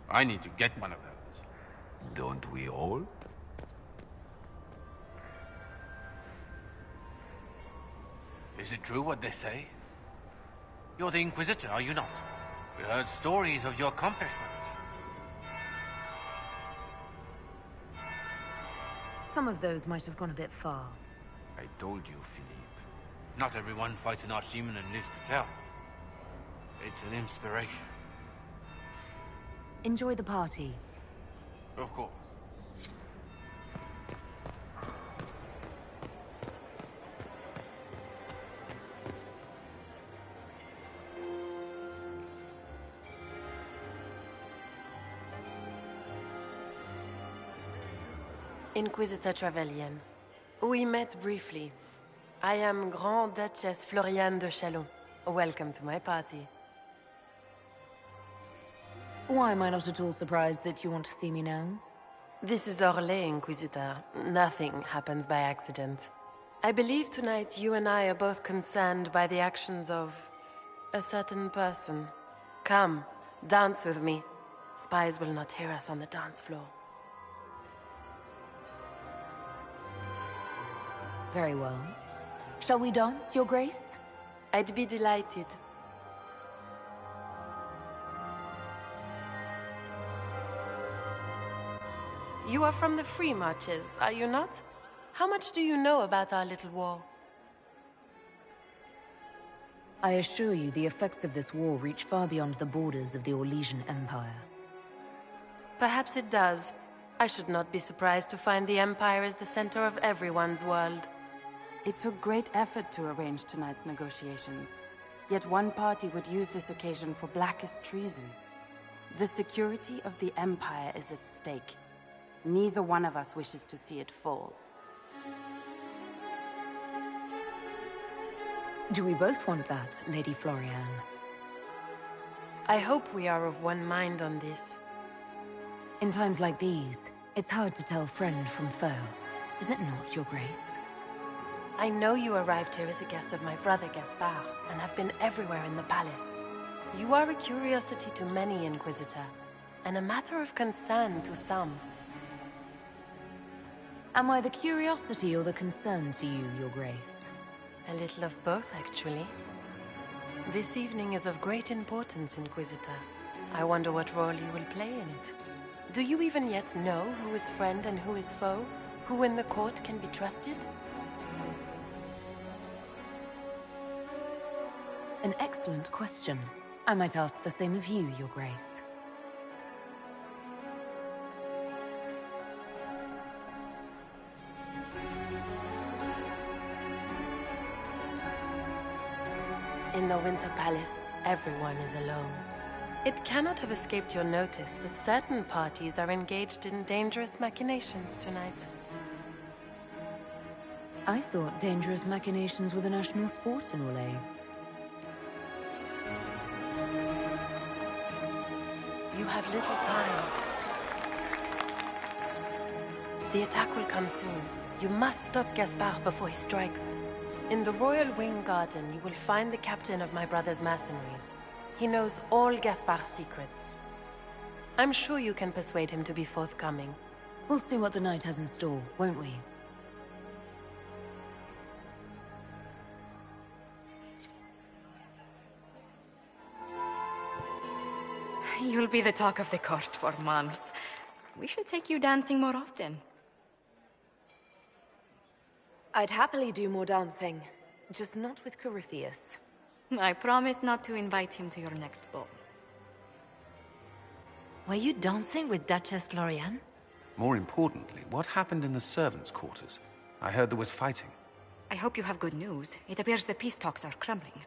I need to get one of those. Don't we all? Is it true what they say? You're the Inquisitor, are you not? We heard stories of your accomplishments. Some of those might have gone a bit far. I told you, Philippe. Not everyone fights an archdemon and lives to tell. It's an inspiration. Enjoy the party. Of course. Inquisitor Trevelyan. We met briefly. I am Grand Duchess Floriane de Chalon. Welcome to my party. Why am I not at all surprised that you want to see me now? This is Orlais, Inquisitor. Nothing happens by accident. I believe tonight you and I are both concerned by the actions of a certain person. Come, dance with me. Spies will not hear us on the dance floor. Very well. Shall we dance, Your Grace? I'd be delighted. You are from the Free Marches, are you not? How much do you know about our little war? I assure you the effects of this war reach far beyond the borders of the Orlesian Empire. Perhaps it does. I should not be surprised to find the Empire is the center of everyone's world. It took great effort to arrange tonight's negotiations. Yet one party would use this occasion for blackest treason. The security of the Empire is at stake. Neither one of us wishes to see it fall. Do we both want that, Lady Floriane? I hope we are of one mind on this. In times like these, it's hard to tell friend from foe. Is it not, Your Grace? I know you arrived here as a guest of my brother Gaspard, and have been everywhere in the palace. You are a curiosity to many, Inquisitor, and a matter of concern to some. Am I the curiosity or the concern to you, Your Grace? A little of both, actually. This evening is of great importance, Inquisitor. I wonder what role you will play in it. Do you even yet know who is friend and who is foe? Who in the court can be trusted? An excellent question. I might ask the same of you, Your Grace. In the Winter Palace, everyone is alone. It cannot have escaped your notice that certain parties are engaged in dangerous machinations tonight. I thought dangerous machinations were the national sport in Orlais. You have little time. The attack will come soon. You must stop Gaspard before he strikes. In the Royal Wing Garden, you will find the captain of my brother's mercenaries. He knows all Gaspard's secrets. I'm sure you can persuade him to be forthcoming. We'll see what the night has in store, won't we? You'll be the talk of the court for months. We should take you dancing more often. I'd happily do more dancing, just not with Corypheus. I promise not to invite him to your next ball. Were you dancing with Duchess Florian? More importantly, what happened in the servants' quarters? I heard there was fighting. I hope you have good news. It appears the peace talks are crumbling.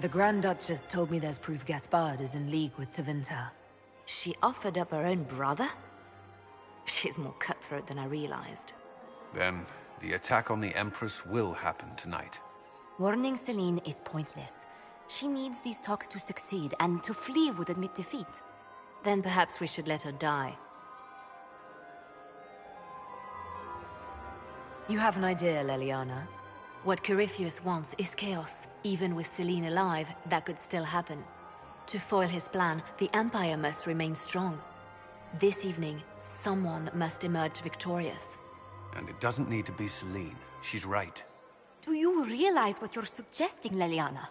The Grand Duchess told me there's proof Gaspard is in league with Tevinter. She offered up her own brother? She's more cutthroat than I realized. Then, the attack on the Empress will happen tonight. Warning Celine is pointless. She needs these talks to succeed, and to flee would admit defeat. Then perhaps we should let her die. You have an idea, Leliana? What Corypheus wants is chaos. Even with Celine alive, that could still happen. To foil his plan, the Empire must remain strong. This evening, someone must emerge victorious. And it doesn't need to be Celine. She's right. Do you realize what you're suggesting, Leliana?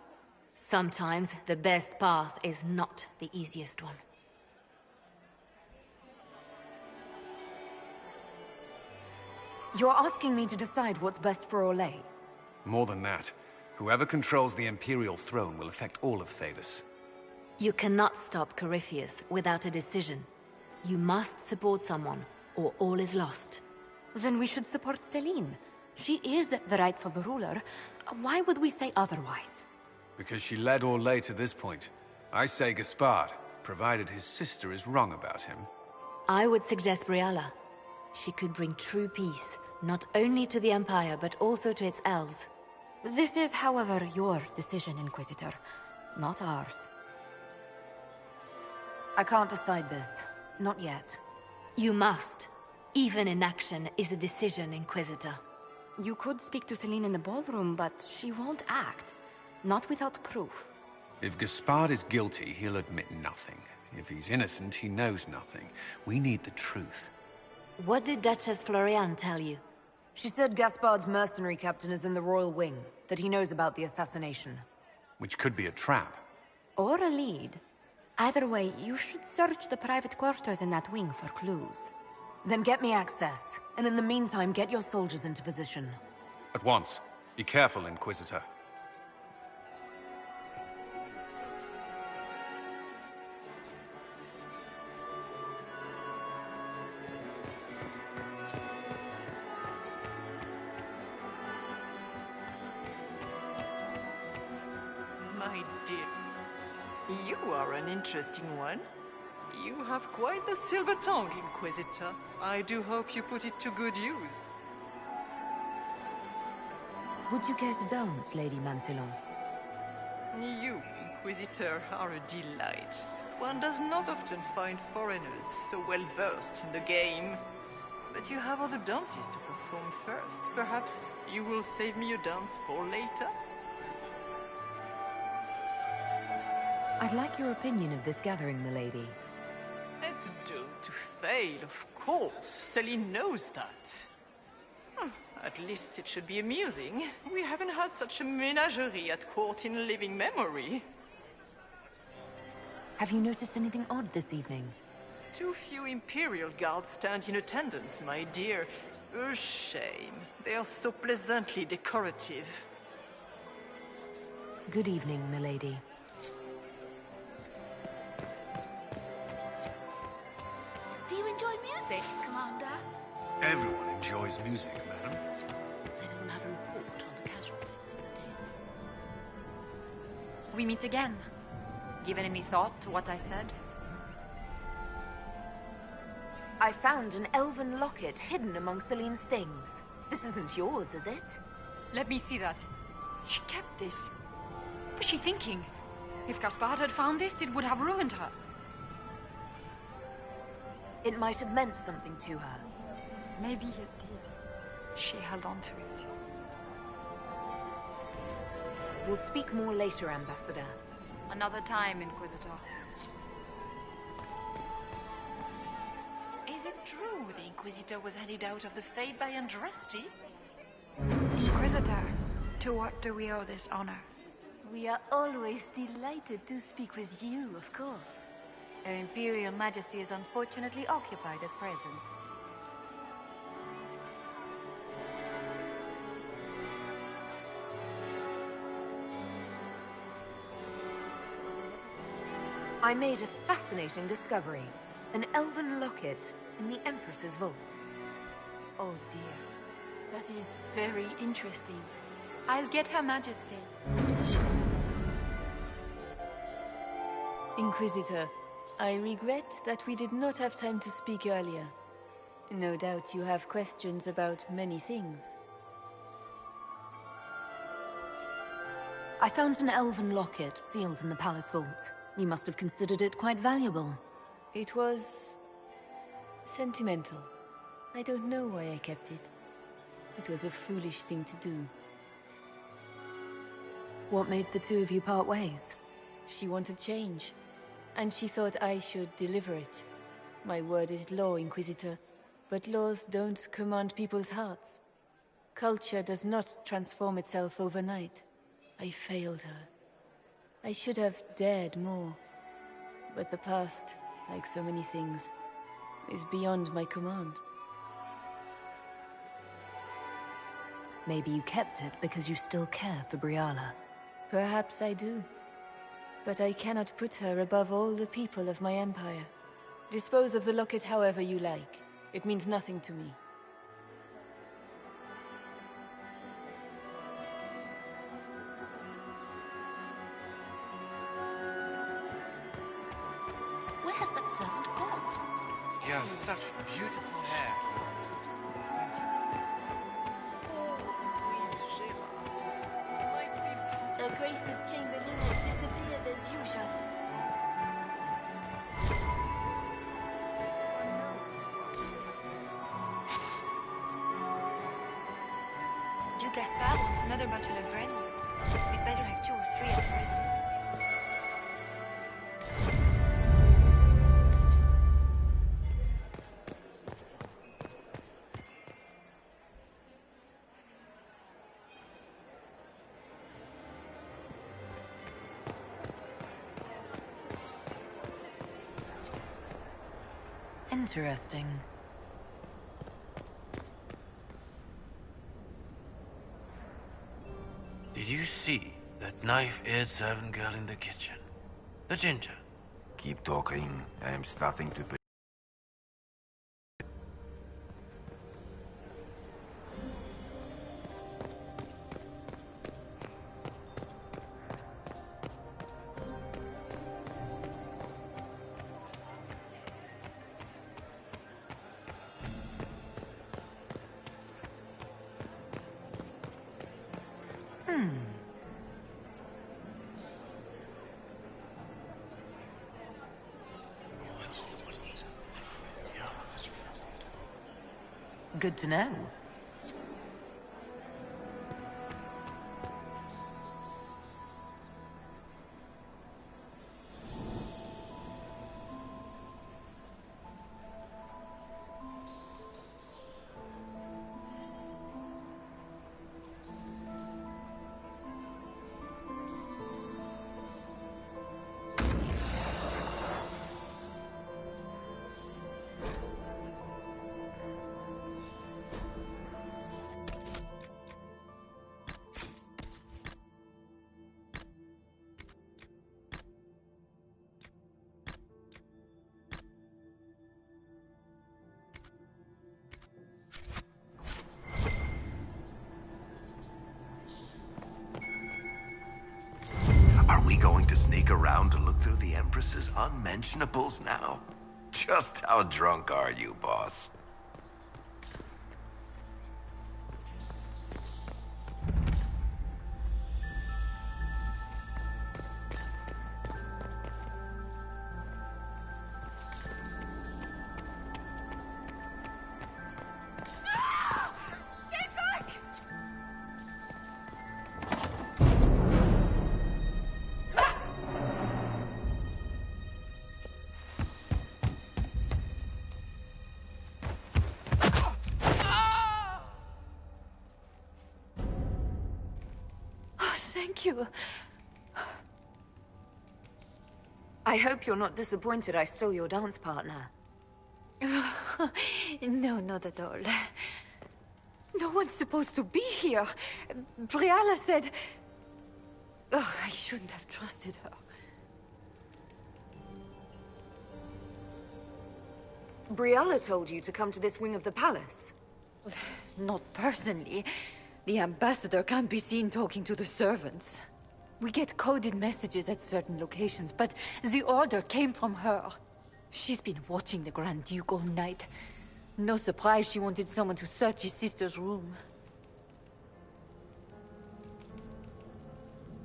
Sometimes the best path is not the easiest one. You're asking me to decide what's best for Orlais? More than that, whoever controls the Imperial throne will affect all of Thedas. You cannot stop Corypheus without a decision. You must support someone, or all is lost. Then we should support Celine. She is the rightful ruler. Why would we say otherwise? Because she led Orlais to this point. I say Gaspard, provided his sister is wrong about him. I would suggest Briala. She could bring true peace, not only to the Empire, but also to its elves. This is, however, your decision, Inquisitor, not ours. I can't decide this. Not yet. You must. Even inaction is a decision, Inquisitor. You could speak to Celine in the ballroom, but she won't act. Not without proof. If Gaspard is guilty, he'll admit nothing. If he's innocent, he knows nothing. We need the truth. What did Duchess Florian tell you? She said Gaspard's mercenary captain is in the Royal Wing, that he knows about the assassination. Which could be a trap. Or a lead. Either way, you should search the private quarters in that wing for clues. Then get me access, and in the meantime, get your soldiers into position. At once. Be careful, Inquisitor. My dear, you are an interesting one. You have quite the silver tongue, Inquisitor. I do hope you put it to good use. Would you care to dance, Lady Mantillon? You, Inquisitor, are a delight. One does not often find foreigners so well versed in the game. But you have other dances to perform first. Perhaps you will save me a dance for later? I'd like your opinion of this gathering, milady. It's doomed to fail, of course. Celine knows that. At least it should be amusing. We haven't had such a menagerie at court in living memory. Have you noticed anything odd this evening? Too few Imperial guards stand in attendance, my dear. A shame. They are so pleasantly decorative. Good evening, milady. Do you enjoy music, Commander? Everyone enjoys music, madam. Does anyone have a report on the casualties? we meet again. Given any thought to what I said? I found an elven locket hidden among Celine's things. This isn't yours, is it? Let me see that. She kept this. What was she thinking? If Gaspard had found this, it would have ruined her. It might have meant something to her. Maybe it did. She held on to it. We'll speak more later, Ambassador. Another time, Inquisitor. Is it true the Inquisitor was handed out of the Fade by Andraste? Inquisitor, to what do we owe this honor? We are always delighted to speak with you, of course. Her Imperial Majesty is unfortunately occupied at present. I made a fascinating discovery. An elven locket in the Empress's vault. Oh dear. That is very interesting. I'll get Her Majesty. Inquisitor, I regret that we did not have time to speak earlier. No doubt you have questions about many things. I found an elven locket sealed in the palace vault. You must have considered it quite valuable. It was sentimental. I don't know why I kept it. It was a foolish thing to do. What made the two of you part ways? She wanted change, and she thought I should deliver it. My word is law, Inquisitor, but laws don't command people's hearts. Culture does not transform itself overnight. I failed her. I should have dared more. But the past, like so many things, is beyond my command. Maybe you kept it because you still care for Briala. Perhaps I do. But I cannot put her above all the people of my empire. Dispose of the locket however you like. It means nothing to me. Where has that servant gone? You have such beautiful hair. Her Grace's Chamberlain has disappeared as usual. Duke Gaspard wants another bottle of brandy. We'd better have 2 or 3 at ready. Interesting. Did you see that knife-eared servant girl in the kitchen? The ginger. Keep talking. I am starting to... Good to know. through the Empress's unmentionables now? Just how drunk are you, boss? Thank you. I hope you're not disappointed I stole your dance partner. No, not at all. No one's supposed to be here. Briala said... Oh, I shouldn't have trusted her. Briala told you to come to this wing of the palace? Not personally. The ambassador can't be seen talking to the servants. We get coded messages at certain locations, but the order came from her. She's been watching the Grand Duke all night. No surprise she wanted someone to search his sister's room.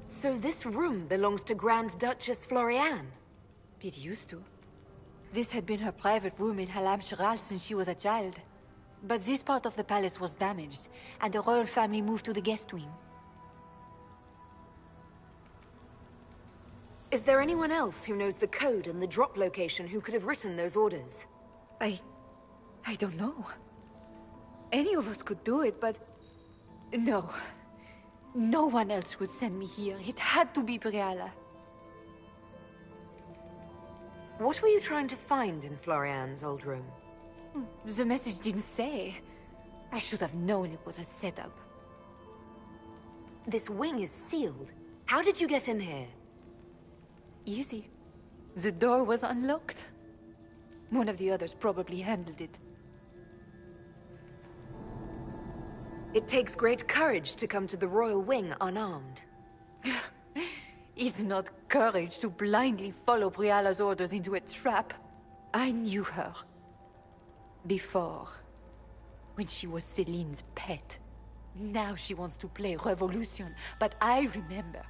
So this room belongs to Grand Duchess Floriane? It used to. This had been her private room in Halam Shiral since she was a child. But this part of the palace was damaged, and the royal family moved to the guest wing. Is there anyone else who knows the code and the drop location who could have written those orders? I don't know. Any of us could do it, but... No. No one else would send me here. It had to be Briala. What were you trying to find in Floriane's old room? The message didn't say. I should have known it was a setup. This wing is sealed. How did you get in here? Easy. The door was unlocked. One of the others probably handled it. It takes great courage to come to the royal wing unarmed. It's not courage to blindly follow Briala's orders into a trap. I knew her. Before, when she was Celine's pet. Now she wants to play Revolution, but I remember.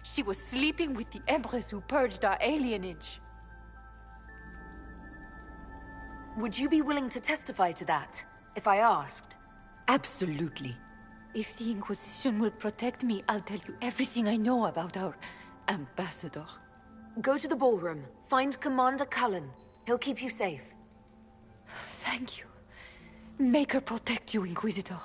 She was sleeping with the Empress who purged our alienage. Would you be willing to testify to that, if I asked? Absolutely. If the Inquisition will protect me, I'll tell you everything I know about our ambassador. Go to the ballroom. Find Commander Cullen. He'll keep you safe. Thank you. Make her protect you, Inquisitor.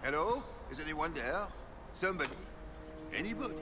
Hello? Is anyone there? Somebody? Anybody?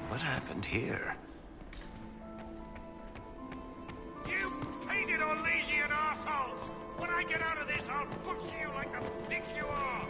What happened here? You painted Orlesian assholes! When I get out of this, I'll butcher you like the pigs you are!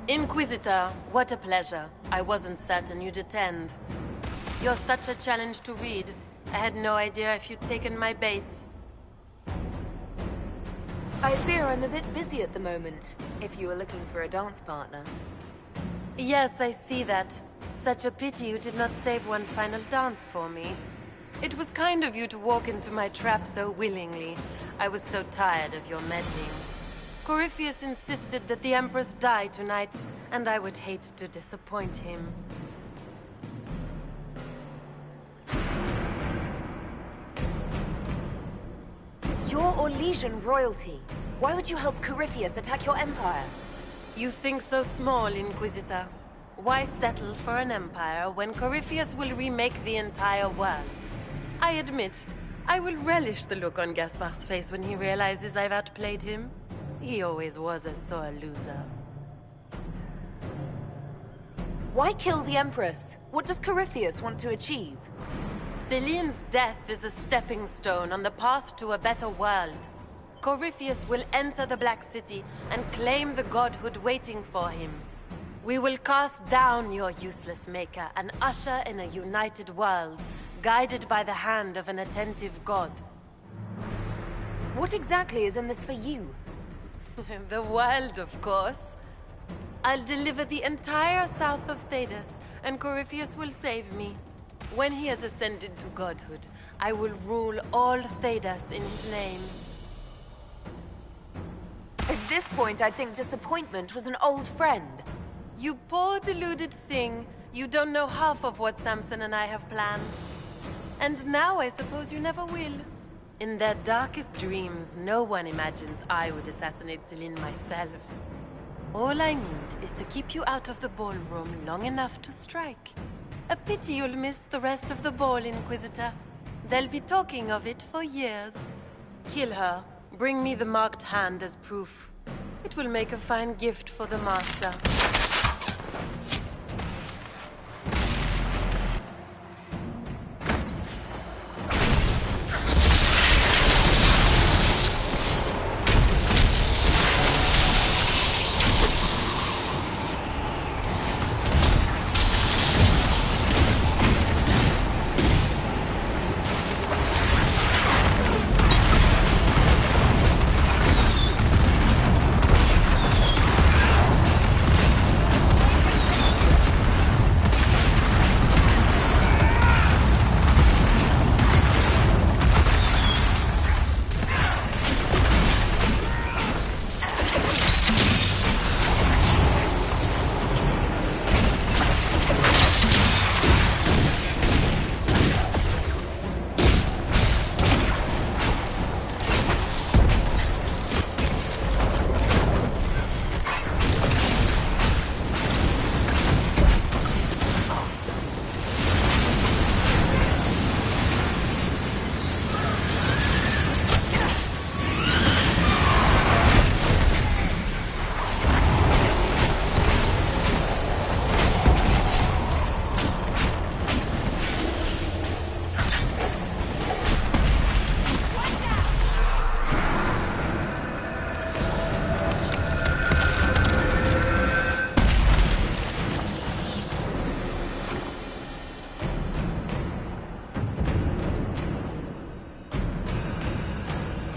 Inquisitor, what a pleasure. I wasn't certain you'd attend. You're such a challenge to read. I had no idea if you'd taken my bait. I fear I'm a bit busy at the moment, if you were looking for a dance partner. Yes, I see that. Such a pity you did not save one final dance for me. It was kind of you to walk into my trap so willingly. I was so tired of your meddling. Corypheus insisted that the Empress die tonight, and I would hate to disappoint him. You're Orlesian royalty. Why would you help Corypheus attack your empire? You think so small, Inquisitor. Why settle for an empire when Corypheus will remake the entire world? I admit, I will relish the look on Gaspard's face when he realizes I've outplayed him. He always was a sore loser. Why kill the Empress? What does Corypheus want to achieve? Celine's death is a stepping stone on the path to a better world. Corypheus will enter the Black City and claim the godhood waiting for him. We will cast down your useless maker and usher in a united world, guided by the hand of an attentive god. What exactly is in this for you? The world, of course. I'll deliver the entire south of Thedas, and Corypheus will save me. When he has ascended to godhood, I will rule all Thedas in his name. At this point, I think disappointment was an old friend. You poor deluded thing. You don't know half of what Samson and I have planned. And now I suppose you never will. In their darkest dreams, no one imagines I would assassinate Celine myself. All I need is to keep you out of the ballroom long enough to strike. A pity you'll miss the rest of the ball, Inquisitor. They'll be talking of it for years. Kill her. Bring me the marked hand as proof. It will make a fine gift for the Master.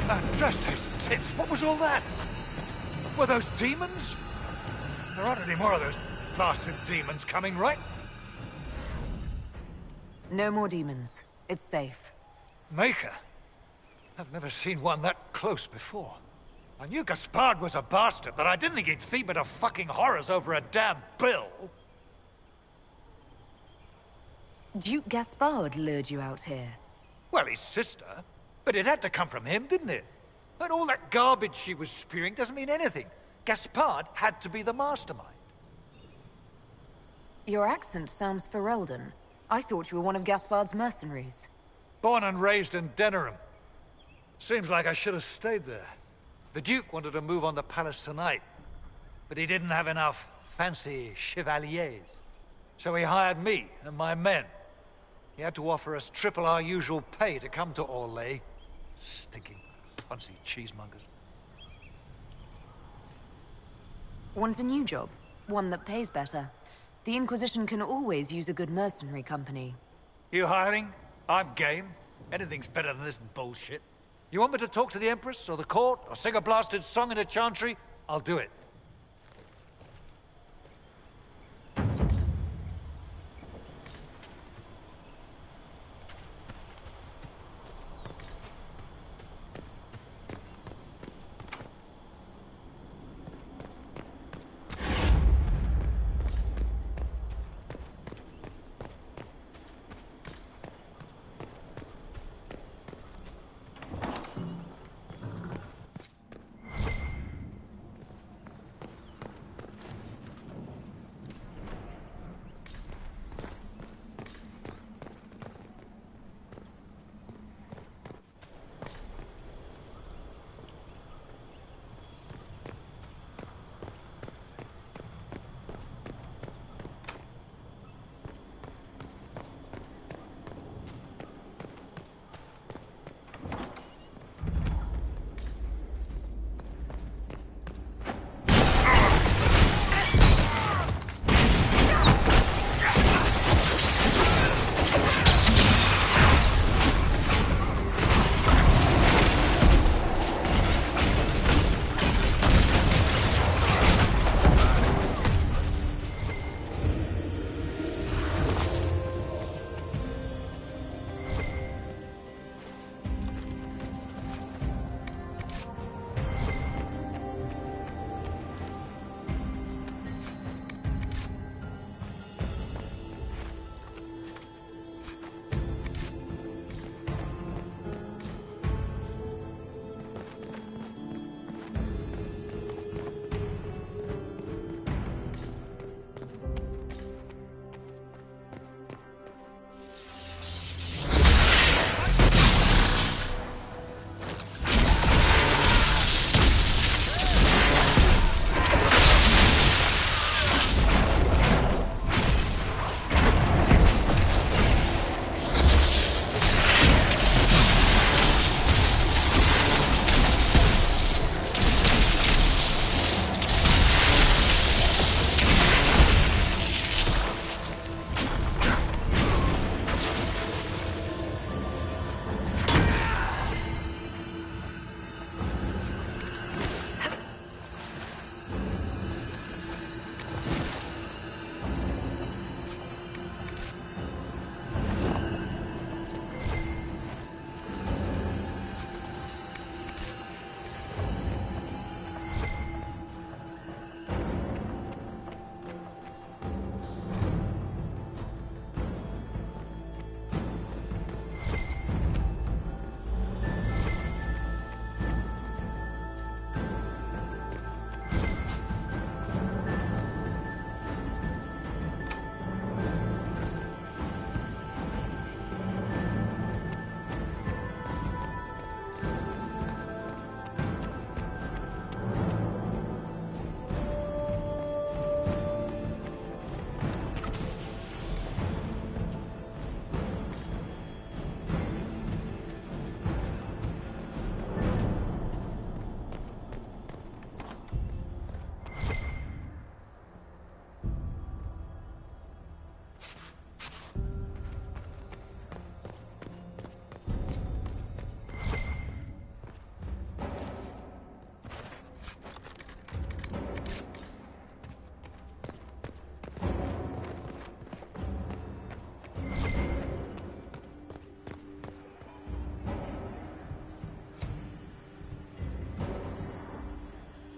Andraste's tits, what was all that? Were those demons? There aren't any more of those bastard demons coming, right? No more demons. It's safe. Maker? I've never seen one that close before. I knew Gaspard was a bastard, but I didn't think he'd feed me to fucking horrors over a damn bill. Duke Gaspard lured you out here. Well, his sister. But it had to come from him, didn't it? And all that garbage she was spewing doesn't mean anything. Gaspard had to be the mastermind. Your accent sounds Ferelden. I thought you were one of Gaspard's mercenaries. Born and raised in Denerim. Seems like I should have stayed there. The Duke wanted to move on the palace tonight, but he didn't have enough fancy chevaliers. So he hired me and my men. He had to offer us triple our usual pay to come to Orlais. Stinking, punsy cheesemongers. Want a new job? One that pays better. The Inquisition can always use a good mercenary company. You hiring? I'm game. Anything's better than this bullshit. You want me to talk to the Empress, or the court, or sing a blasted song in a chantry? I'll do it.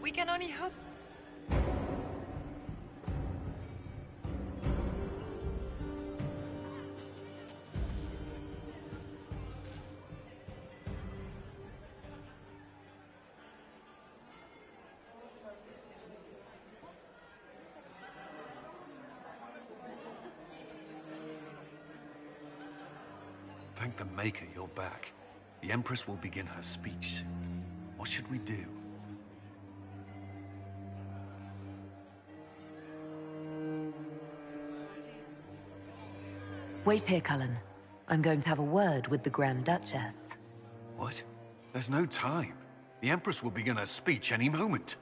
We can only hope. Thank the Maker you're back. The Empress will begin her speech soon. What should we do? Wait here, Cullen. I'm going to have a word with the Grand Duchess. What? There's no time. The Empress will begin her speech any moment.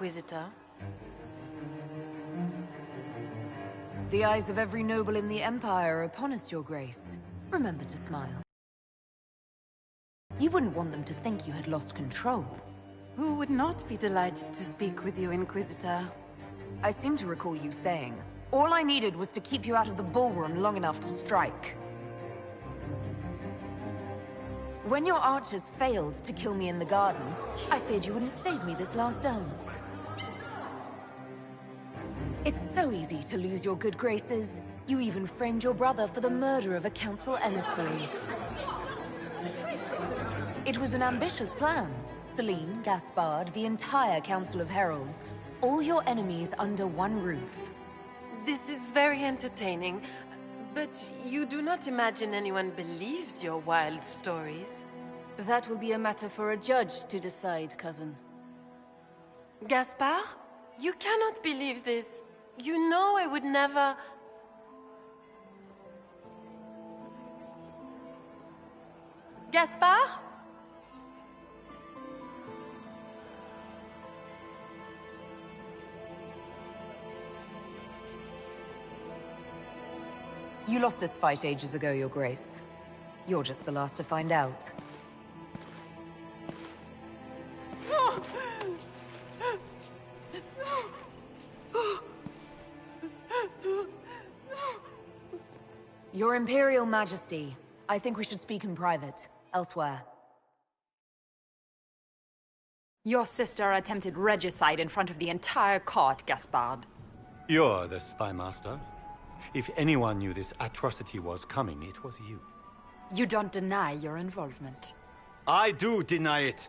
Inquisitor. The eyes of every noble in the Empire are upon us, Your Grace. Remember to smile. You wouldn't want them to think you had lost control. Who would not be delighted to speak with you, Inquisitor? I seem to recall you saying, all I needed was to keep you out of the ballroom long enough to strike. When your archers failed to kill me in the garden, I feared you wouldn't save me this last dance. It's so easy to lose your good graces. You even framed your brother for the murder of a council emissary. It was an ambitious plan. Celine, Gaspard, the entire Council of Heralds, all your enemies under one roof. This is very entertaining, but you do not imagine anyone believes your wild stories. That will be a matter for a judge to decide, cousin. Gaspard? You cannot believe this. You know I would never... Gaspard? You lost this fight ages ago, Your Grace. You're just the last to find out. Your Imperial Majesty, I think we should speak in private, elsewhere. Your sister attempted regicide in front of the entire court, Gaspard. You're the spy master. If anyone knew this atrocity was coming, it was you. You don't deny your involvement. I do deny it.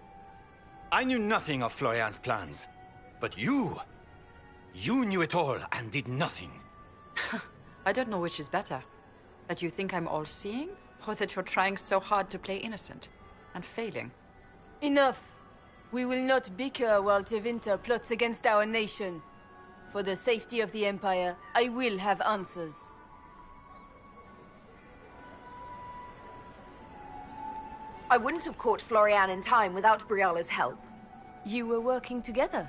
I knew nothing of Florian's plans. But you knew it all and did nothing. I don't know which is better. That you think I'm all-seeing, or that you're trying so hard to play innocent and failing? Enough! We will not bicker while Tevinter plots against our nation. For the safety of the Empire, I will have answers. I wouldn't have caught Florian in time without Briala's help. You were working together.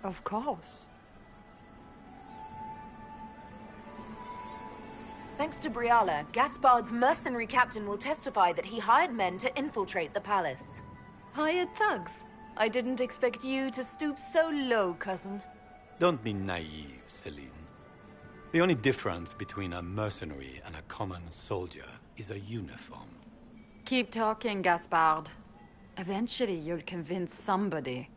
Of course. Thanks to Briala, Gaspard's mercenary captain will testify that he hired men to infiltrate the palace. Hired thugs? I didn't expect you to stoop so low, cousin. Don't be naive, Celine. The only difference between a mercenary and a common soldier is a uniform. Keep talking, Gaspard. Eventually, you'll convince somebody.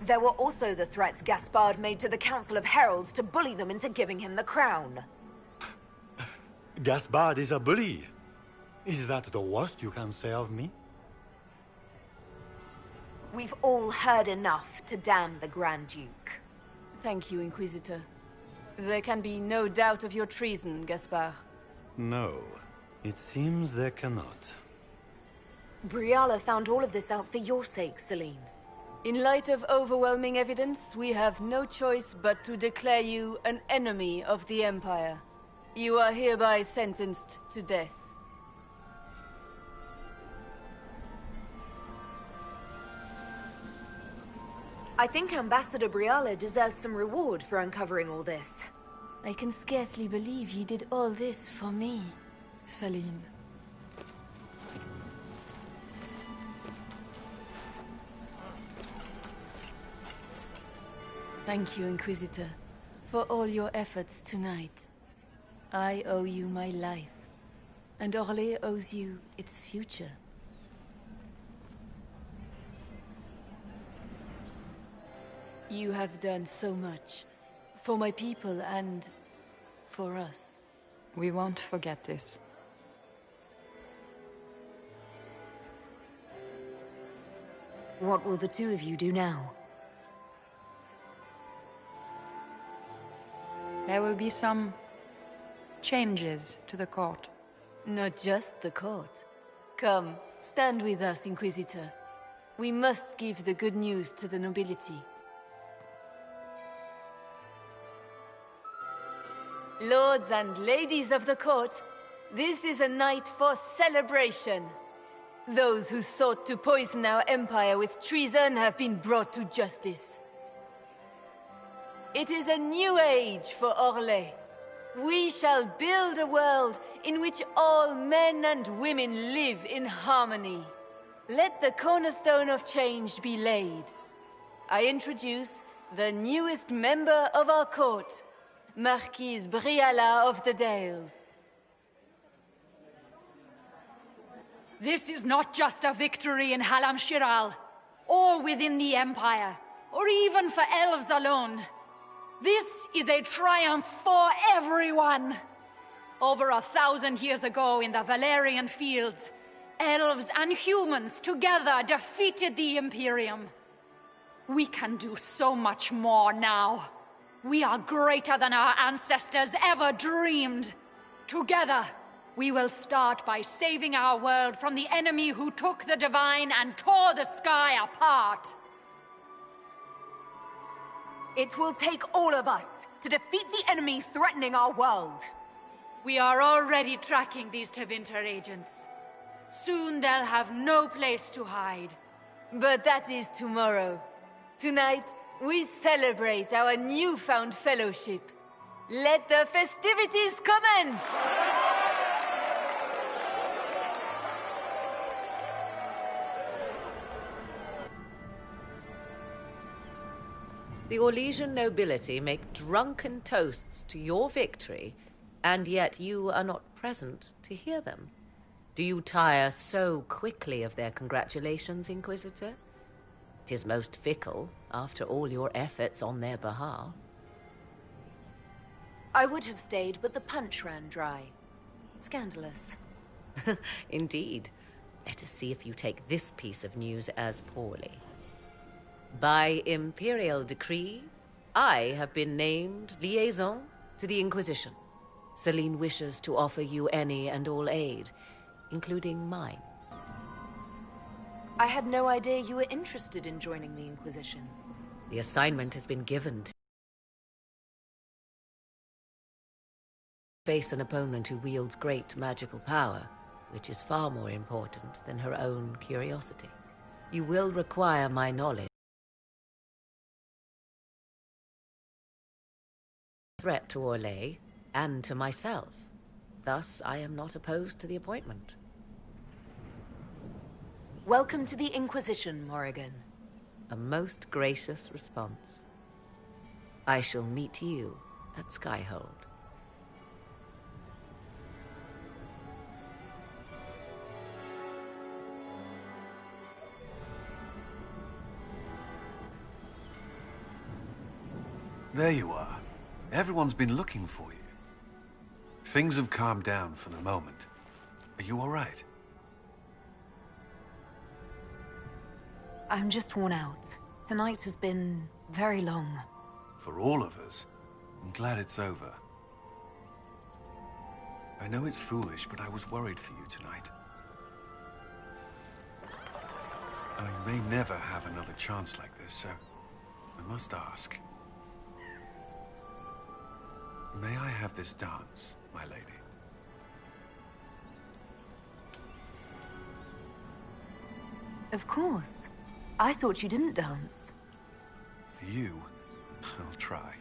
There were also the threats Gaspard made to the Council of Heralds to bully them into giving him the crown. Gaspard is a bully. Is that the worst you can say of me? We've all heard enough to damn the Grand Duke. Thank you, Inquisitor. There can be no doubt of your treason, Gaspard. No, it seems there cannot. Briala found all of this out for your sake, Celine. In light of overwhelming evidence, we have no choice but to declare you an enemy of the Empire. You are hereby sentenced to death. I think Ambassador Briala deserves some reward for uncovering all this. I can scarcely believe you did all this for me, Celine. Thank you, Inquisitor, for all your efforts tonight. I owe you my life, and Orlais owes you its future. You have done so much, for my people and for us. We won't forget this. What will the two of you do now? There will be some changes to the court. Not just the court. Come, stand with us, Inquisitor. We must give the good news to the nobility. Lords and ladies of the court, this is a night for celebration. Those who sought to poison our empire with treason have been brought to justice. It is a new age for Orlais. We shall build a world in which all men and women live in harmony. Let the cornerstone of change be laid. I introduce the newest member of our court, Marquise Briala of the Dales. This is not just a victory in Halam Shiral, or within the Empire, or even for elves alone. This is a triumph for everyone! Over 1,000 years ago in the Valerian fields, elves and humans together defeated the Imperium. We can do so much more now. We are greater than our ancestors ever dreamed. Together, we will start by saving our world from the enemy who took the Divine and tore the sky apart. It will take all of us to defeat the enemy threatening our world. We are already tracking these Tevinter agents. Soon they'll have no place to hide. But that is tomorrow. Tonight, we celebrate our newfound fellowship. Let the festivities commence! The Orlesian nobility make drunken toasts to your victory, and yet you are not present to hear them. Do you tire so quickly of their congratulations, Inquisitor? 'Tis most fickle, after all your efforts on their behalf. I would have stayed, but the punch ran dry. Scandalous. Indeed. Let us see if you take this piece of news as poorly. By imperial decree, I have been named liaison to the Inquisition. Celine wishes to offer you any and all aid, including mine. I had no idea you were interested in joining the Inquisition. The assignment has been given to face an opponent who wields great magical power, which is far more important than her own curiosity. You will require my knowledge. Threat to Orlais and to myself. Thus, I am not opposed to the appointment. Welcome to the Inquisition, Morrigan. A most gracious response. I shall meet you at Skyhold. There you are. Everyone's been looking for you. Things have calmed down for the moment. Are you all right? I'm just worn out. Tonight has been very long. For all of us, I'm glad it's over. I know it's foolish, but I was worried for you tonight. I may never have another chance like this, so I must ask. May I have this dance, my lady? Of course. I thought you didn't dance. For you, I'll try.